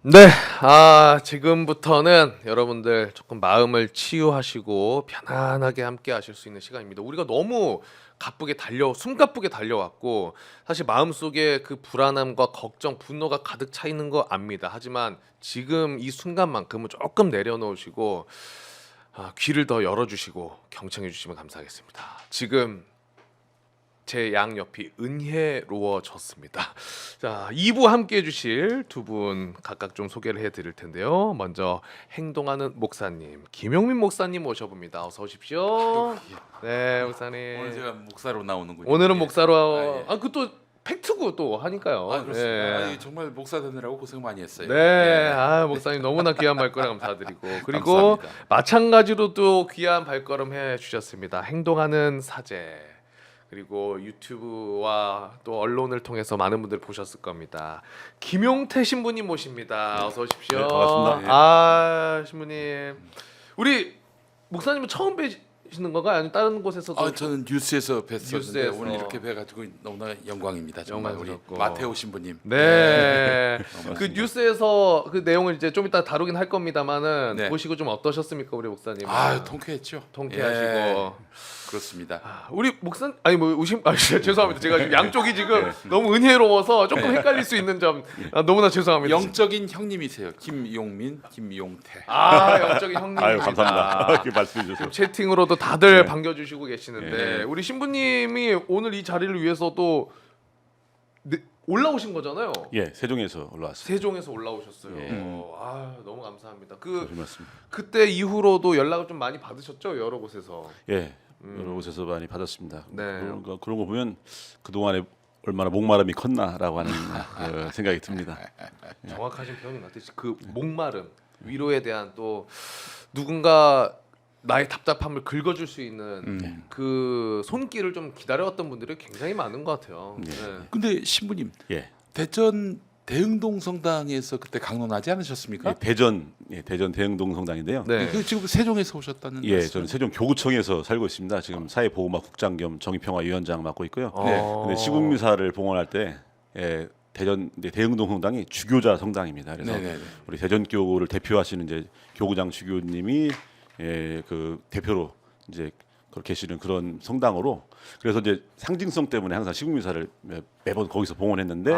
네. 지금부터는 여러분들 조금 마음을 치유하시고 편안하게 함께 하실 수 있는 시간입니다. 우리가 너무 숨가쁘게 달려왔고 사실 마음속에 그 불안함과 걱정, 분노가 가득 차 있는 거 압니다. 하지만 지금 이 순간만큼은 조금 내려놓으시고 귀를 더 열어주시고 경청해 주시면 감사하겠습니다. 지금 제 양옆이 은혜로워졌습니다. 자, 2부 함께 해주실 두 분 각각 좀 소개를 해드릴 텐데요. 먼저 행동하는 목사님 김용민 목사님 모셔봅니다. 어서 오십시오. 네, 목사님. 오늘 제가 목사로 나오는군요. 오늘은 예. 목사로 예. 그 또 팩트고 또 하니까요. 그렇습니다. 네. 정말 목사 되느라고 고생 많이 했어요. 네, 예. 목사님 너무나 귀한 발걸음 감사드리고 그리고 감사합니다. 마찬가지로 또 귀한 발걸음 해주셨습니다. 행동하는 사제 그리고 유튜브와 또 언론을 통해서 많은 분들 보셨을 겁니다. 김용태 신부님 모십니다. 어서 오십시오. 네, 반갑습니다. 신부님 우리 목사님은 처음 뵈시는 건가요? 아니면 다른 곳에서도? 저는 뉴스에서 뵀었는데 뉴스에서. 오늘 이렇게 뵈가지고 너무나 영광입니다. 정말 우리 영광스럽고. 마테오 신부님. 네. 그 반갑습니다. 뉴스에서 그 내용을 이제 좀 이따 다루긴 할 겁니다만은 네. 보시고 좀 어떠셨습니까, 우리 목사님? 통쾌했죠. 통쾌하시고. 예. 그렇습니다. 우리 목사 죄송합니다. 제가 지금 양쪽이 지금 너무 은혜로워서 조금 헷갈릴 수 있는 점 너무나 죄송합니다. 영적인 형님이세요. 김용민, 김용태. 영적인 형님입니다. 아유 감사합니다. 이렇게 말씀해 주셔서. 채팅으로도 다들 네. 반겨주시고 계시는데 네. 우리 신부님이 오늘 이 자리를 위해서도 올라오신 거잖아요. 예, 세종에서 올라왔습니다. 세종에서 올라오셨어요. 예. 너무 감사합니다. 고맙습니다. 그때 이후로도 연락을 좀 많이 받으셨죠, 여러 곳에서. 예, 여러 곳에서 많이 받았습니다. 네. 그런 거 보면 그 동안에 얼마나 목마름이 컸나라고 하는 생각이 듭니다. 정확하신 표현인 것 같아요. 그 목마름, 위로에 대한 또 누군가 나의 답답함을 긁어줄 수 있는 그 손길을 좀 기다려왔던 분들이 굉장히 많은 것 같아요. 네. 근데 신부님 예, 대전 대흥동 성당에서 그때 강론하지 않으셨습니까? 대전 대흥동 성당인데요. 네. 그 지금 세종에서 오셨다는 예, 말씀. 저는 세종 교구청에서 살고 있습니다. 지금 사회보호막 국장 겸 정의평화위원장 맡고 있고요. 네. 근데 시국미사를 봉헌할 때 대전 대흥동 성당이 주교자 성당입니다. 그래서 네네네. 우리 대전교구를 대표하시는 이제 교구장 주교님이 그 대표로 이제 그렇게 계시는 그런 성당으로 그래서 이제 상징성 때문에 항상 시국미사를 매번 거기서 봉헌했는데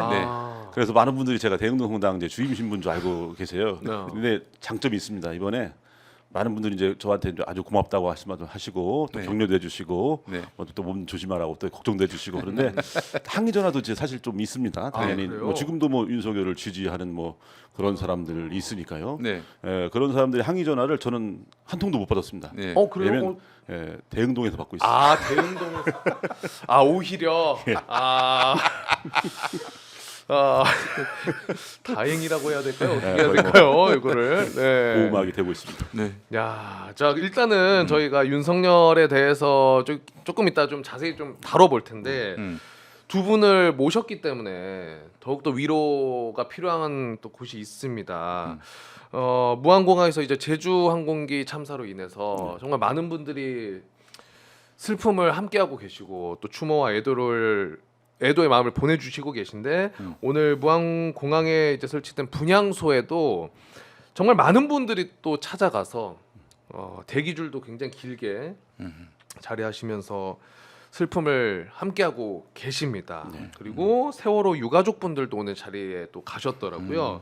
그래서 많은 분들이 제가 대흥동 성당 이제 주임 신부인 줄 알고 계세요. 네. 근데 장점이 있습니다. 이번에 많은 분들이 이제 저한테 이제 아주 고맙다고 말씀도 하시고 또 네. 격려도 해주시고 네. 또 몸 조심하라고 또 걱정도 해주시고 그런데 항의 전화도 이제 사실 좀 있습니다. 당연히 그래요? 뭐 지금도 뭐 윤석열을 지지하는 뭐 그런 사람들 있으니까요. 네. 그런 사람들이 항의 전화를 저는 한 통도 못 받았습니다. 네. 그래요? 왜냐면 대흥동에서 받고 있습니다. 대흥동에서. 오히려. 다행이라고 해야 될까요? 어떻게 해야 될까요? 이거를. 네. 보호막이 되고 있습니다. 네. 자 일단은 저희가 윤석열에 대해서 조금 이따 좀 자세히 좀 다뤄볼 텐데 두 분을 모셨기 때문에 더욱더 위로가 필요한 또 곳이 있습니다. 무항공항에서 이제 제주항공기 참사로 인해서 정말 많은 분들이 슬픔을 함께하고 계시고 또 추모와 애도의 마음을 보내주시고 계신데 오늘 무항공항에 이제 설치된 분향소에도 정말 많은 분들이 또 찾아가서 대기줄도 굉장히 길게 자리하시면서 슬픔을 함께하고 계십니다. 그리고 세월호 유가족분들도 오늘 자리에 또 가셨더라고요.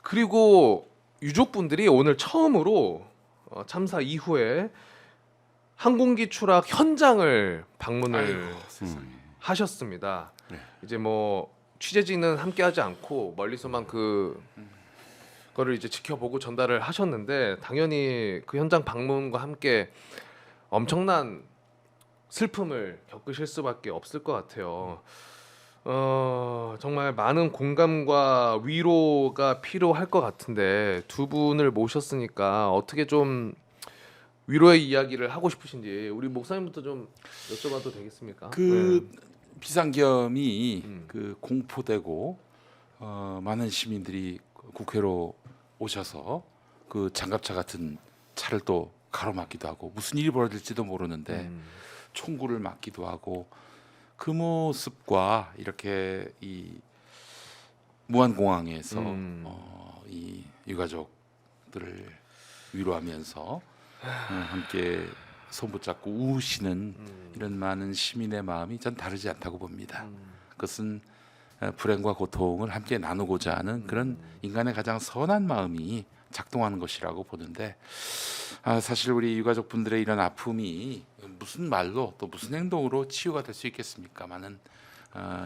그리고 유족분들이 오늘 처음으로 참사 이후에 항공기 추락 현장을 방문을 하셨습니다. 네. 이제 뭐 취재진은 함께하지 않고 멀리서만 그거를 이제 지켜보고 전달을 하셨는데 당연히 그 현장 방문과 함께 엄청난 슬픔을 겪으실 수밖에 없을 것 같아요. 정말 많은 공감과 위로가 필요할 것 같은데 두 분을 모셨으니까 어떻게 좀 위로의 이야기를 하고 싶으신지 우리 목사님부터 좀 여쭤봐도 되겠습니까? 그 비상겸이 그 공포되고 많은 시민들이 국회로 오셔서 그 장갑차 같은 차를 또 가로막기도 하고 무슨 일이 벌어질지도 모르는데 총구를 맞기도 하고 그 모습과 이렇게 이 무안공항에서 음. 이 유가족들을 위로하면서 함께 손붙잡고 우시는 이런 많은 시민의 마음이 전 다르지 않다고 봅니다. 그것은 불행과 고통을 함께 나누고자 하는 그런 인간의 가장 선한 마음이 작동하는 것이라고 보는데, 사실 우리 유가족분들의 이런 아픔이 무슨 말로 또 무슨 행동으로 치유가 될 수 있겠습니까마는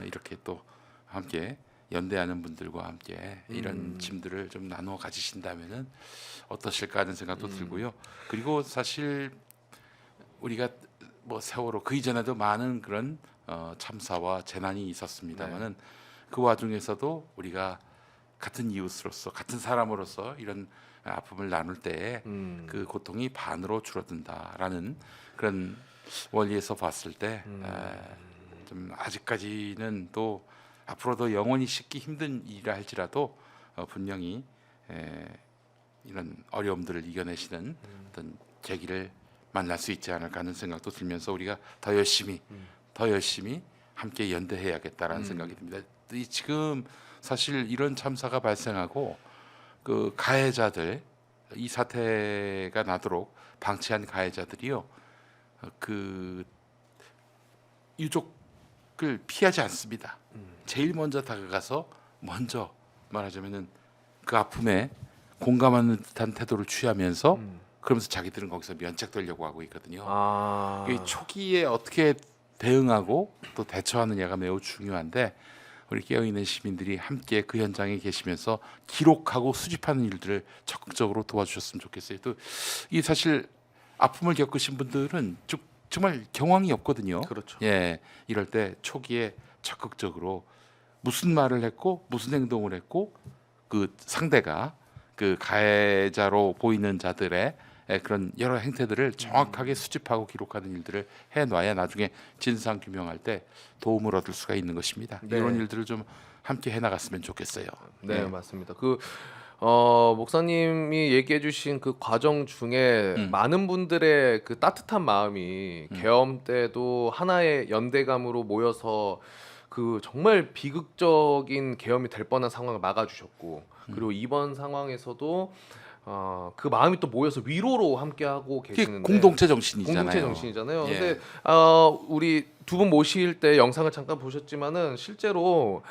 이렇게 또 함께 연대하는 분들과 함께 이런 짐들을 좀 나누어 가지신다면은 어떠실까 하는 생각도 들고요. 그리고 사실 우리가 뭐 세월호 그 이전에도 많은 그런 참사와 재난이 있었습니다만은 그 와중에서도 우리가 같은 이웃으로서 같은 사람으로서 이런 아픔을 나눌 때에 그 고통이 반으로 줄어든다라는 그런 원리에서 봤을 때 좀 아직까지는 또 앞으로도 영원히 쉽기 힘든 일이라 할지라도 분명히 이런 어려움들을 이겨내시는 어떤 계기를 만날 수 있지 않을까 하는 생각도 들면서 우리가 더 열심히 함께 연대해야겠다라는 생각이 듭니다. 이 지금 사실 이런 참사가 발생하고 그 가해자들, 이 사태가 나도록 방치한 가해자들이요, 그 유족을 피하지 않습니다. 제일 먼저 다가가서 먼저 말하자면은 그 아픔에 공감하는 듯한 태도를 취하면서 그러면서 자기들은 거기서 면책되려고 하고 있거든요. 이 초기에 어떻게 대응하고 또 대처하느냐가 매우 중요한데, 우리 깨어있는 시민들이 함께 그 현장에 계시면서 기록하고 수집하는 일들을 적극적으로 도와주셨으면 좋겠어요. 또 이 사실 아픔을 겪으신 분들은 정말 경황이 없거든요. 그렇죠. 예, 이럴 때 초기에 적극적으로 무슨 말을 했고 무슨 행동을 했고 그 상대가 그 가해자로 보이는 자들의 그런 여러 행태들을 정확하게 수집하고 기록하는 일들을 해놔야 나중에 진상 규명할 때 도움을 얻을 수가 있는 것입니다. 네. 이런 일들을 좀 함께 해나갔으면 좋겠어요. 네, 예. 맞습니다. 목사님이 얘기해주신 그 과정 중에 많은 분들의 그 따뜻한 마음이 계엄 때도 하나의 연대감으로 모여서 그 정말 비극적인 계엄이 될 뻔한 상황을 막아주셨고, 그리고 이번 상황에서도 그 마음이 또 모여서 위로로 함께하고 그게 계시는데, 공동체 정신이잖아요. 공동체 정신이잖아요. 예. 근데 우리 두 분 모실 때 영상을 잠깐 보셨지만은 실제로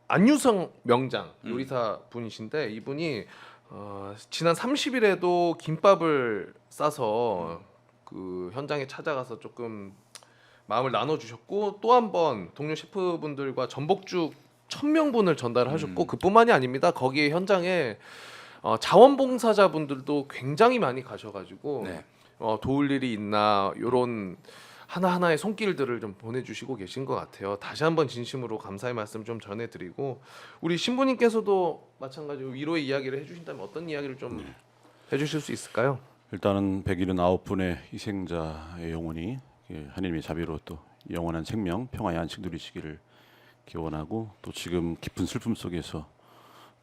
안유성 명장 요리사 분이신데, 이분이 지난 30일에도 김밥을 싸서 그 현장에 찾아가서 조금 마음을 나눠주셨고, 또 한 번 동료 셰프분들과 전복죽 1000명분을 전달하셨고, 그뿐만이 아닙니다. 거기에 현장에 자원봉사자분들도 굉장히 많이 가셔가지고 네. 도울 일이 있나 요런 하나하나의 손길들을 좀 보내주시고 계신 것 같아요. 다시 한번 진심으로 감사의 말씀 좀 전해드리고, 우리 신부님께서도 마찬가지로 위로의 이야기를 해주신다면 어떤 이야기를 좀 해주실 수 있을까요? 일단은 179분의 희생자의 영혼이 하나님의 자비로 또 영원한 생명, 평화의 안식 누리시기를 기원하고, 또 지금 깊은 슬픔 속에서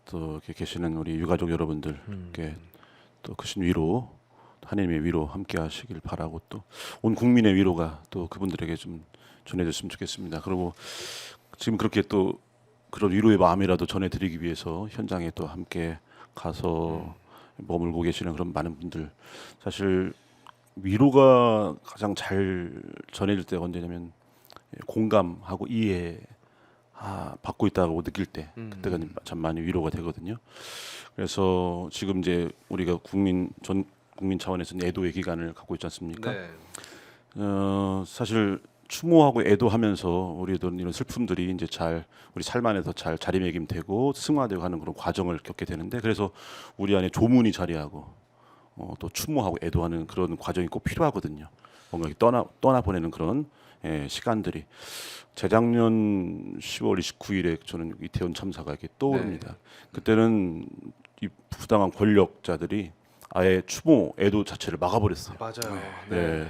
또 이렇게 계시는 우리 유가족 여러분들께 또 크신 위로, 하나님의 위로 함께 하시길 바라고, 또 온 국민의 위로가 또 그분들에게 좀 전해졌으면 좋겠습니다. 그리고 지금 그렇게 또 그런 위로의 마음이라도 전해드리기 위해서 현장에 또 함께 가서 머물고 계시는 그런 많은 분들, 사실 위로가 가장 잘 전해질 때가 언제냐면 공감하고 이해 받고 있다고 느낄 때, 그때가 참 많이 위로가 되거든요. 그래서 지금 이제 우리가 국민 차원에서 애도의 기간을 갖고 있지 않습니까? 네. 사실 추모하고 애도하면서 우리도 이런 슬픔들이 이제 잘 우리 삶 안에서 잘 자리매김되고 승화되고 하는 그런 과정을 겪게 되는데, 그래서 우리 안에 조문이 자리하고 또 추모하고 애도하는 그런 과정이 꼭 필요하거든요. 뭔가 떠나 보내는 그런 시간들이. 재작년 10월 29일에 저는 이태원 참사가 이렇게 떠오릅니다. 그때는 이 부당한 권력자들이 아예 추모 애도 자체를 막아버렸어요. 맞아요. 네.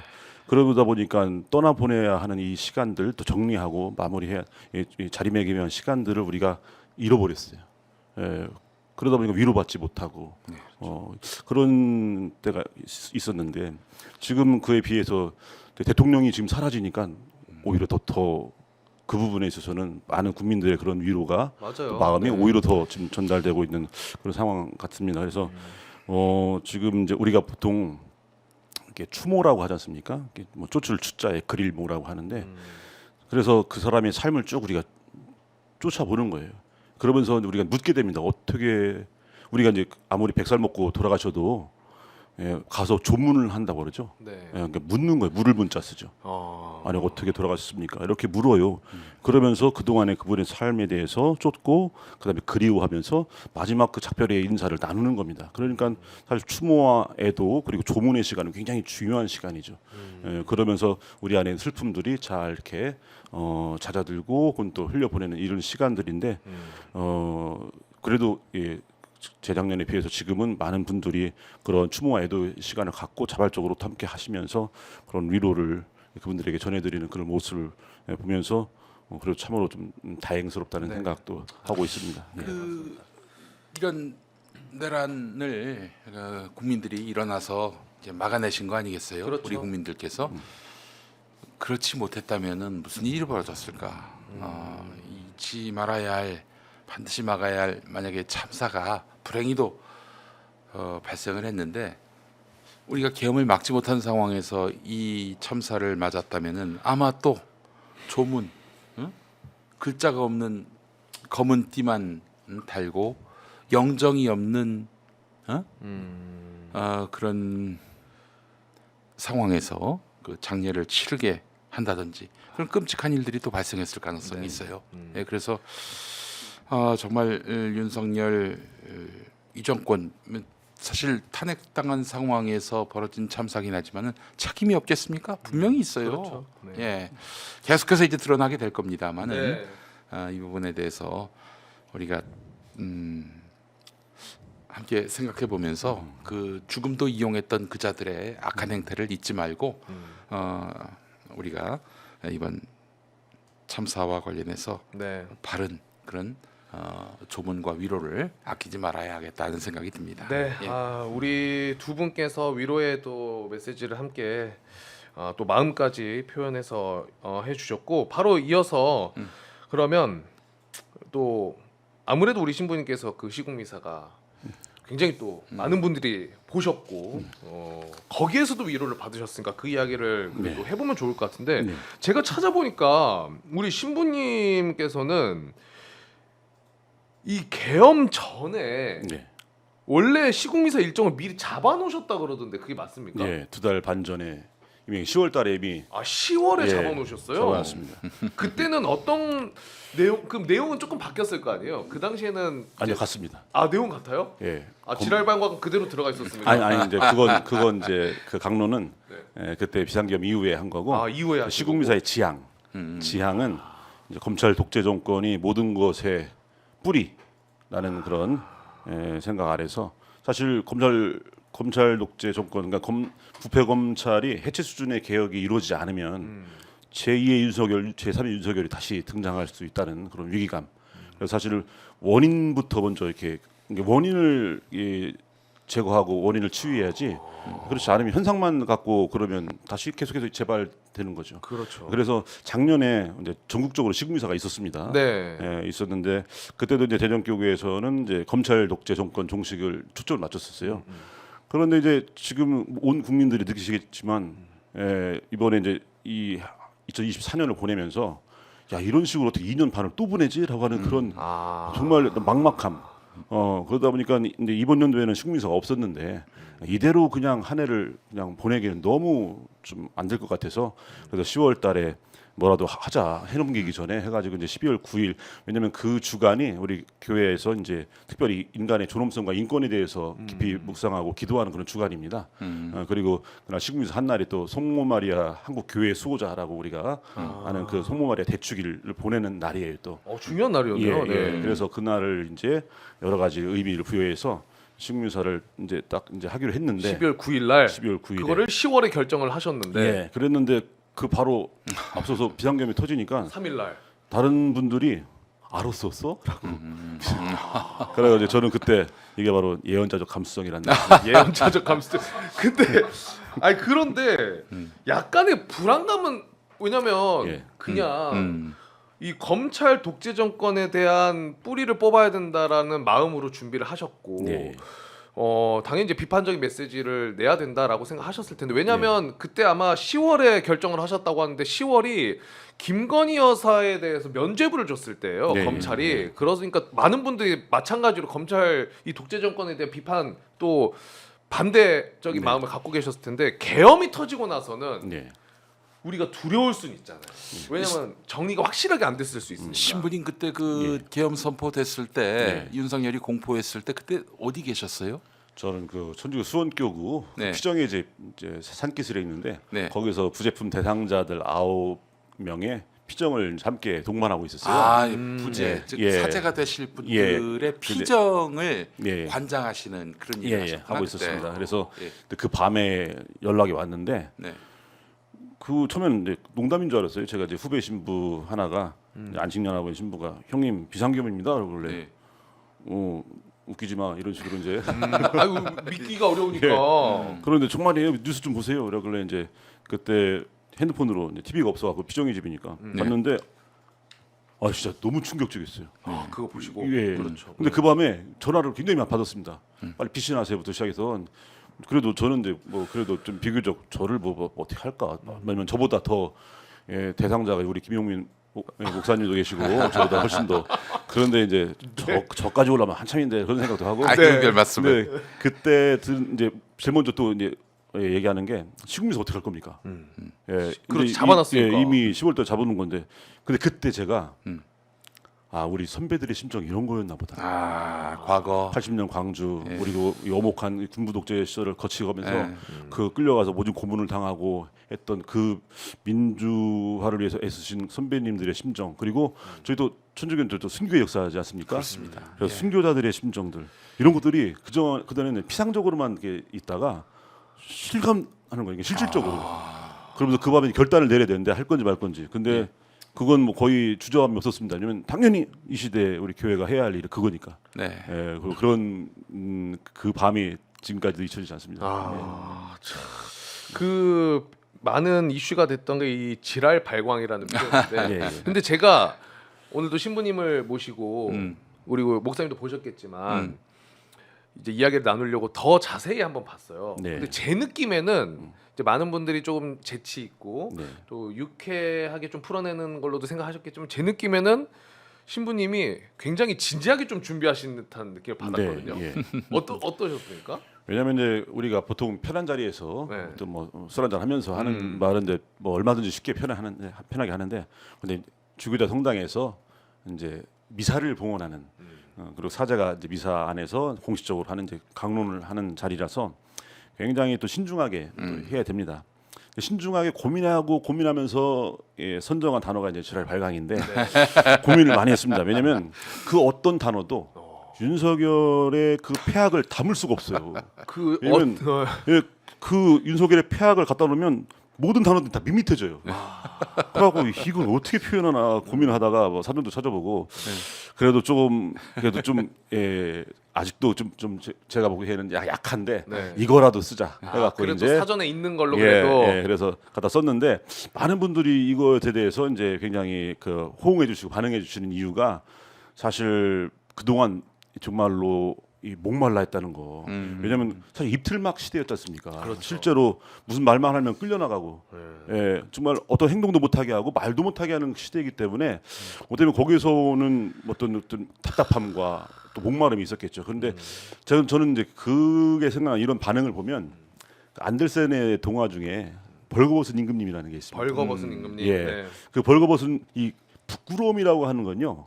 그러다 보니까 떠나 보내야 하는 이 시간들 또 정리하고 마무리해야 이 자리매김한 시간들을 우리가 잃어버렸어요. 그러다 보니까 위로받지 못하고 그런 때가 있었는데, 지금 그에 비해서 대통령이 지금 사라지니까 오히려 더 그 부분에 있어서는 많은 국민들의 그런 위로가 맞아요. 또 마음이 네. 오히려 더 지금 전달되고 있는 그런 상황 같습니다. 그래서 지금 이제 우리가 보통 이렇게 추모라고 하지 않습니까? 이렇게 뭐 쫓을 추자에 그릴모라고 하는데 그래서 그 사람의 삶을 쭉 우리가 쫓아보는 거예요. 그러면서 우리가 묻게 됩니다. 어떻게 우리가 이제 아무리 100살 먹고 돌아가셔도 가서 조문을 한다고 그러죠. 네. 그러니까 묻는 거예요. 물을 문자 쓰죠. 아니 어떻게 돌아가셨습니까? 이렇게 물어요. 그러면서 그 동안의 그분의 삶에 대해서 쫓고 그다음에 그리워하면서 마지막 그 작별의 인사를 나누는 겁니다. 그러니까 사실 추모와 애도 그리고 조문의 시간은 굉장히 중요한 시간이죠. 그러면서 우리 안에 슬픔들이 잘 이렇게 잦아들고 그건 또 흘려보내는 이런 시간들인데 그래도 재작년에 비해서 지금은 많은 분들이 그런 추모와 애도 시간을 갖고 자발적으로 함께 하시면서 그런 위로를 그분들에게 전해드리는 그런 모습을 보면서 그래도 참으로 좀 다행스럽다는 네. 생각도 하고 있습니다. 이런 내란을 국민들이 일어나서 이제 막아내신 거 아니겠어요? 그렇죠. 우리 국민들께서 그렇지 못했다면은 무슨 일이 벌어졌을까? 잊지 말아야 할 반드시 막아야 할 만약에 참사가 불행히도 발생을 했는데 우리가 계엄을 막지 못한 상황에서 이 참사를 맞았다면은 아마 또 조문 글자가 없는 검은 띠만 달고 영정이 없는 그런 상황에서 그 장례를 치르게 한다든지 그런 끔찍한 일들이 또 발생했을 가능성이 있어요. 네, 그래서 정말 윤석열 이 정권 사실 탄핵당한 상황에서 벌어진 참사긴 하지만은 책임이 없겠습니까? 분명히 있어요. 그렇죠. 네. 예, 계속해서 이제 드러나게 될 겁니다만은 네. 이 부분에 대해서 우리가 함께 생각해 보면서 그 죽음도 이용했던 그자들의 악한 행태를 잊지 말고 우리가 이번 참사와 관련해서 네. 바른 그런 조문과 위로를 아끼지 말아야 하겠다는 생각이 듭니다. 네, 예. 우리 두 분께서 위로의 또 메시지를 함께 또 마음까지 표현해서 해주셨고 바로 이어서 그러면 또 아무래도 우리 신부님께서 그 시국미사가 굉장히 또 많은 분들이 보셨고 거기에서도 위로를 받으셨으니까 그 이야기를 그래도 해보면 좋을 것 같은데 네. 제가 찾아보니까 우리 신부님께서는 이 계엄 전에 네. 원래 시국미사 일정을 미리 잡아놓으셨다 그러던데 그게 맞습니까? 예, 2달 반 전에 이미 10월달에 이미 10월에 예, 잡아놓으셨어요. 잡아놨습니다. 그때는 어떤 내용? 그 내용은 조금 바뀌었을 거 아니에요? 그 당시에는 아니요, 같습니다. 내용 같아요? 예. 지랄방광 그대로 들어가 있었습니다. 아니 이제 그건 이제 그 강론은 그때 비상계엄 이후에 한 거고 이후에 하시고. 시국미사의 지향은 이제 검찰 독재 정권이 모든 것의 뿌리라는 그런 생각 아래서 사실 검찰 독재 정권 그러니까 부패 검찰이 해체 수준의 개혁이 이루어지지 않으면 제2의 윤석열, 제3의 윤석열이 다시 등장할 수 있다는 그런 위기감. 그래서 사실 원인부터 먼저 이렇게 원인을 제거하고 원인을 치유해야지. 그렇지 않으면 현상만 갖고 그러면 다시 계속해서 재발되는 거죠. 그렇죠. 그래서 작년에 이제 전국적으로 시국미사가 있었습니다. 네. 있었는데 그때도 이제 대전교구에서는 이제 검찰 독재 정권 종식을 초점을 맞췄었어요. 그런데 이제 지금 온 국민들이 느끼시겠지만 이번에 이제 이 2024년을 보내면서 야 이런 식으로 어떻게 2년 반을 또 보내지라고 하는 그런 정말 막막함. 그러다 보니까 이제 이번 연도에는 시국미사가 없었는데 이대로 그냥 한 해를 그냥 보내기는 너무 좀 안 될 것 같아서 그래서 10월달에 뭐라도 하자 해넘기기 전에 해가지고 이제 12월 9일 왜냐면 그 주간이 우리 교회에서 이제 특별히 인간의 존엄성과 인권에 대해서 깊이 묵상하고 기도하는 그런 주간입니다. 그리고 그날 시국미사 한 날이 또 성모 마리아 한국 교회 수호자라고 우리가 아는 그 성모 마리아 대축일을 보내는 날이에요 또. 중요한 날이었네요. 예. 그래서 그날을 이제 여러 가지 의미를 부여해서 시국미사를 이제 딱 이제 하기로 했는데 12월 9일 날 12월 9일에 그거를 10월에 결정을 하셨는데 예, 그랬는데 그 바로 앞서서 비상계엄이 터지니까 3일 날 다른 분들이 알았었어? 라고 그래가지고 저는 그때 이게 바로 예언자적 감수성이라는 예언자적 감수. 근데 그런데 약간의 불안감은 왜냐면 예. 그냥 이 검찰 독재 정권에 대한 뿌리를 뽑아야 된다라는 마음으로 준비를 하셨고 네. 당연히 이제 비판적인 메시지를 내야 된다라고 생각하셨을 텐데 왜냐하면 그때 아마 10월에 결정을 하셨다고 하는데 10월이 김건희 여사에 대해서 면죄부를 줬을 때예요. 네, 검찰이. 네. 그러니까 많은 분들이 마찬가지로 검찰 이 독재 정권에 대한 비판 또 반대적인 네. 마음을 갖고 계셨을 텐데 계엄이 터지고 나서는 네. 우리가 두려울 수는 있잖아요. 왜냐면 정리가 확실하게 안 됐을 수 있으니까. 신부님 그때 그 계엄 선포됐을 때 네. 윤석열이 공포했을 때 그때 어디 계셨어요? 저는 그 천주교 수원교구 네. 피정의 이제 산기슬에 있는데 네. 거기서 부제품 대상자들 9명의 피정을 함께 동반하고 있었어요. 아 부재 즉 예. 사제가 되실 분들의 피정을 예. 관장하시는 그런 예, 일을 예, 하셨구나, 하고 그때. 있었습니다. 그래서 예. 그 밤에 연락이 왔는데 네. 그 처음에는 이제 농담인 줄 알았어요. 제가 이제 후배 신부 하나가 안식년하고 신부가 형님 비상계엄입니다. 그러길래 네. 웃기지 마 이런 식으로 이제 아유 믿기가 어려우니까. 그런데 정말이에요. 뉴스 좀 보세요. 그러길래 이제 그때 핸드폰으로 이제 TV가 없어갖고 피정의 집이니까 봤는데 아 진짜 너무 충격적이었어요. 아, 그거 보시고. 예. 그렇죠. 근데 그 밤에 전화를 굉장히 많이 받았습니다. 빨리 피신하세요부터 시작해서 그래도 저는 이제 뭐 그래도 좀 비교적 저를 뭐 어떻게 할까? 왜냐면 저보다 더 대상자가 우리 김용민 목사님도 계시고 저보다 훨씬 더 그런데 이제 저까지 올라면 한참인데 그런 생각도 하고. 아, 별 말씀을. 근데 그때 이제 제일 먼저 또 이제 얘기하는 게 시국에서 어떻게 할 겁니까? 예, 그렇죠. 이제 잡아놨으니까. 이미 10월달 잡아놓은 건데, 근데 그때 제가 아 우리 선배들의 심정이 이런 거였나 보다. 아 과거 80년 광주 그리고 이 어목한 군부 독재 시절을 거치면서 예. 그 끌려가서 모진 고문을 당하고 했던 그 민주화를 위해서 애쓰신 선배님들의 심정 그리고 저희도 천주교들도 순교의 역사지 않습니까? 그렇습니다. 그래서 순교자들의 심정들 이런 것들이 그전에는 피상적으로만 이렇게 있다가 실감하는 거예요. 이게 실질적으로. 그러면서 그 밤에 결단을 내려야 되는데 할 건지 말 건지. 근데 그건 뭐 거의 주저함이 없었습니다. 왜냐면 당연히 이 시대에 우리 교회가 해야 할 일이 그거니까. 네. 예, 그런 그 밤이 지금까지도 잊혀지지 않습니다. 그 많은 이슈가 됐던 게 이 지랄 발광이라는 표현인데 예, 예. 근데 제가 오늘도 신부님을 모시고 우리 목사님도 보셨겠지만 이제 이야기를 나누려고 더 자세히 한번 봤어요. 네. 근데 제 느낌에는 이제 많은 분들이 조금 재치 있고 네. 또 유쾌하게 좀 풀어내는 걸로도 생각하셨겠지만 제 느낌에는 신부님이 굉장히 진지하게 좀 준비하신 듯한 느낌을 받았거든요. 네, 예. 어떠셨습니까? 왜냐하면 이제 우리가 보통 편한 자리에서 네. 또 뭐 술 한잔 하면서 하는 말인데 뭐 얼마든지 쉽게 편하게 하는데 근데 주교자 성당에서 이제 미사를 봉헌하는 그리고 사제가 이제 미사 안에서 공식적으로 하는 이제 강론을 하는 자리라서 굉장히 또 신중하게 또 해야 됩니다. 신중하게 고민하면서 선정한 단어가 이제 지랄 발광인데 고민을 많이 했습니다. 왜냐하면 그 어떤 단어도 윤석열의 그 폐악을 담을 수가 없어요. 왜냐면 그 윤석열의 폐악을 갖다 놓으면 모든 단어들이 다 밋밋해져요. 그래갖고 이걸 어떻게 표현하나 고민을 하다가 뭐 사전도 찾아보고 그래도 좀 아직도 좀 제가 보기에는 약한데 네. 이거라도 쓰자 해갖고 그래도 이제 사전에 있는 걸로 그래도 그래서 갖다 썼는데 많은 분들이 이거에 대해서 이제 굉장히 그 호응해주시고 반응해주시는 이유가 사실 그동안 정말로 이 목말라 했다는 거. 왜냐하면 사실 입틀막 시대였지 않습니까? 그렇죠. 실제로 무슨 말만 하면 끌려나가고, 예, 정말 어떤 행동도 못하게 하고 말도 못하게 하는 시대이기 때문에 어떻게 보면 거기서 오는 어떤 답답함과 또 목마름이 있었겠죠. 그런데 저는 이제 그게 생각난 이런 반응을 보면 안델센의 동화 중에 벌거벗은 임금님이라는 게 있습니다. 벌거벗은 임금님. 예, 네. 그 벌거벗은 이 부끄러움이라고 하는 건요.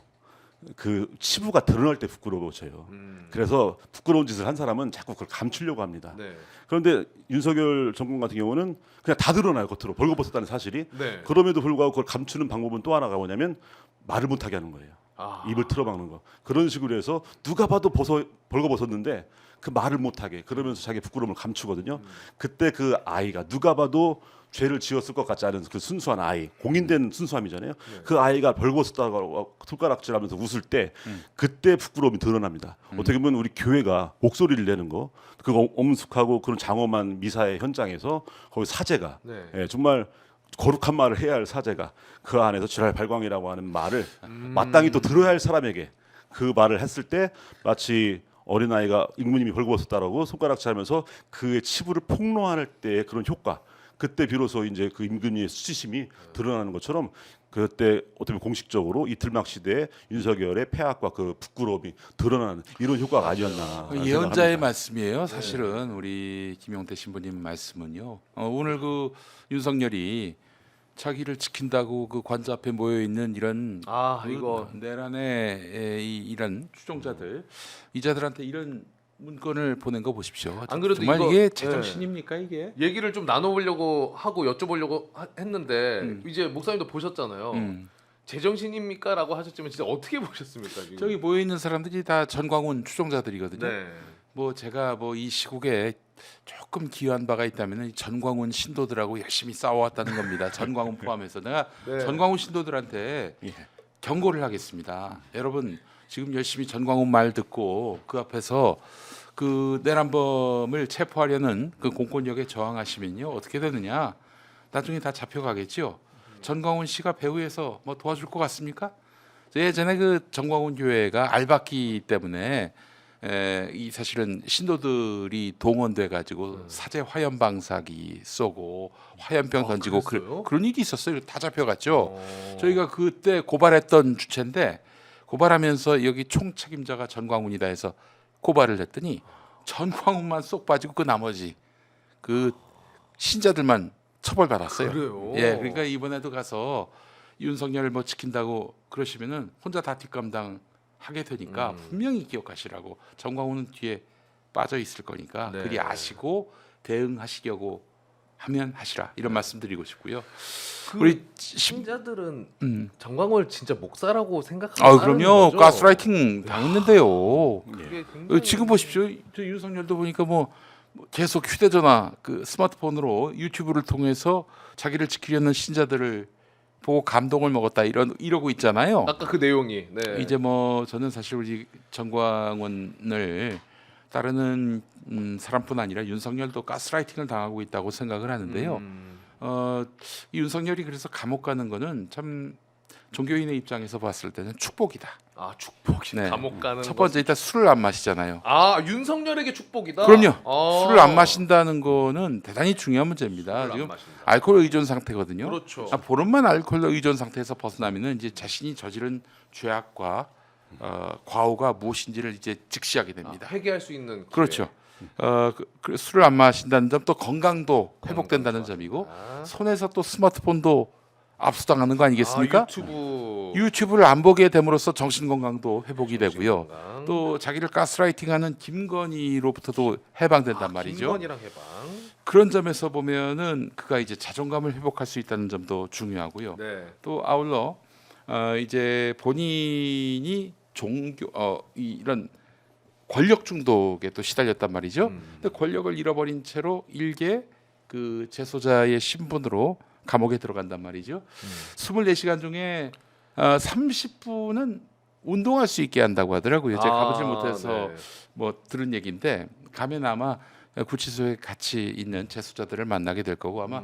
그 치부가 드러날 때 부끄러워져요. 그래서 부끄러운 짓을 한 사람은 자꾸 그걸 감추려고 합니다. 네. 그런데 윤석열 정권 같은 경우는 그냥 다 드러나요. 겉으로 벌거벗었다는 사실이. 네. 그럼에도 불구하고 그걸 감추는 방법은 또 하나가 뭐냐면 말을 못하게 하는 거예요. 입을 틀어막는 거. 그런 식으로 해서 누가 봐도 벌거벗었는데 그 말을 못하게 그러면서 자기 부끄러움을 감추거든요. 그때 그 아이가 누가 봐도 죄를 지었을 것 같지 않은 그 순수한 아이, 공인된 순수함이잖아요. 그 아이가 벌거벗었다고 손가락질하면서 웃을 때 그때 부끄러움이 드러납니다. 어떻게 보면 우리 교회가 목소리를 내는 거, 그 엄숙하고 그런 장엄한 미사의 현장에서 거기 사제가 네. 예, 정말 거룩한 말을 해야 할 사제가 그 안에서 지랄 발광이라고 하는 말을 마땅히 또 들어야 할 사람에게 그 말을 했을 때 마치 어린아이가 임금님이 벌거벗었다라고 손가락질 하면서 그의 치부를 폭로할 때의 그런 효과, 그때 비로소 이제 그 임금님의 수치심이 드러나는 것처럼 그때 어떻게 보면 공식적으로 이틀막 시대에 윤석열의 폐악과 그 부끄러움이 드러나는 이런 효과가 아니었나. 예언자의 말씀이에요. 사실은 우리 김용태 신부님 말씀은요. 오늘 그 윤석열이 자기를 지킨다고 그 관저 앞에 모여 있는 이런 이거 내란의 이런 추종자들, 이자들한테 이런 문건을 보낸 거 보십시오. 안 그래도 정말 이거- 이게 제정신입니까 이게? 얘기를 좀 나눠보려고 하고 여쭤보려고 했는데 이제 목사님도 보셨잖아요. 제정신입니까라고 하셨지만 진짜 어떻게 보셨습니까 지금? 저기 모여 있는 사람들이 다 전광훈 추종자들이거든요. 네. 뭐 제가 뭐 이 시국에 조금 기여한 바가 있다면 전광훈 신도들하고 열심히 싸워왔다는 겁니다. 전광훈 포함해서 내가 네. 전광훈 신도들한테 경고를 하겠습니다. 여러분 지금 열심히 전광훈 말 듣고 그 앞에서 그 내란범을 체포하려는 그 공권력에 저항하시면요 어떻게 되느냐? 나중에 다 잡혀가겠죠. 전광훈 씨가 배후에서 뭐 도와줄 것 같습니까? 예전에 그 전광훈 교회가 알박기 때문에 이 사실은 신도들이 동원돼 가지고 사제 화염 방사기 쏘고 화염병 던지고 그랬어요? 그런 일이 있었어요. 다 잡혀갔죠. 저희가 그때 고발했던 주체인데 고발하면서 여기 총책임자가 전광훈이다 해서 고발을 했더니 전광훈만 쏙 빠지고 그 나머지 그 신자들만 처벌받았어요. 그래요? 예, 그러니까 이번에도 가서 윤석열 뭐 지킨다고 그러시면은 혼자 다 뒷감당 하게 되니까 분명히 기억하시라고. 전광훈은 뒤에 빠져 있을 거니까 네. 그리 아시고 대응하시려고 하면 하시라 이런 말씀드리고 싶고요. 우리 신자들은 음. 정광훈을 진짜 목사라고 생각하는 아 그럼요 거죠? 가스라이팅 당했는데요. 그게 굉장히- 지금 보십시오. 저 윤석열도 보니까 뭐 계속 휴대전화 그 스마트폰으로 유튜브를 통해서 자기를 지키려는 신자들을 보고 감동을 먹었다 이러고 있잖아요. 아까 그 내용이 네. 이제 뭐 저는 사실 우리 전광훈을 따르는 사람뿐 아니라 윤석열도 가스라이팅을 당하고 있다고 생각을 하는데요. 이 윤석열이 그래서 감옥 가는 거는 참 종교인의 입장에서 봤을 때는 축복이다. 축복이 네. 감옥 가는 첫 번째 일단 술을 안 마시잖아요. 윤석열에게 축복이다. 그럼요. 아. 술을 안 마신다는 거는 대단히 중요한 문제입니다. 술을 안 지금 마신다. 알코올 의존 상태거든요. 그렇죠. 보름만 알코올 의존 상태에서 벗어나면은 이제 자신이 저지른 죄악과 과오가 무엇인지를 이제 직시하게 됩니다. 회개할 수 있는 기회. 그렇죠. 그 술을 안 마신다는 점, 또 건강도 회복된다는 점이고 손에서 또 스마트폰도 압수당하는 거 아니겠습니까? 유튜브를 안 보게 됨으로써 정신 건강도 회복이 되고요. 건강. 또 자기를 가스라이팅하는 김건희로부터도 해방된단 말이죠. 김건희랑 해방. 그런 점에서 보면은 그가 이제 자존감을 회복할 수 있다는 점도 중요하고요. 네. 또 아울러 이제 본인이 이런 권력 중독에 또 시달렸단 말이죠. 근데 권력을 잃어버린 채로 일개 그 재소자의 신분으로 감옥에 들어간단 말이죠. 24시간 중에 30분은 운동할 수 있게 한다고 하더라고요. 제가 가보질 못해서 네. 뭐 들은 얘기인데 가면 아마 구치소에 같이 있는 재소자들을 만나게 될 거고 아마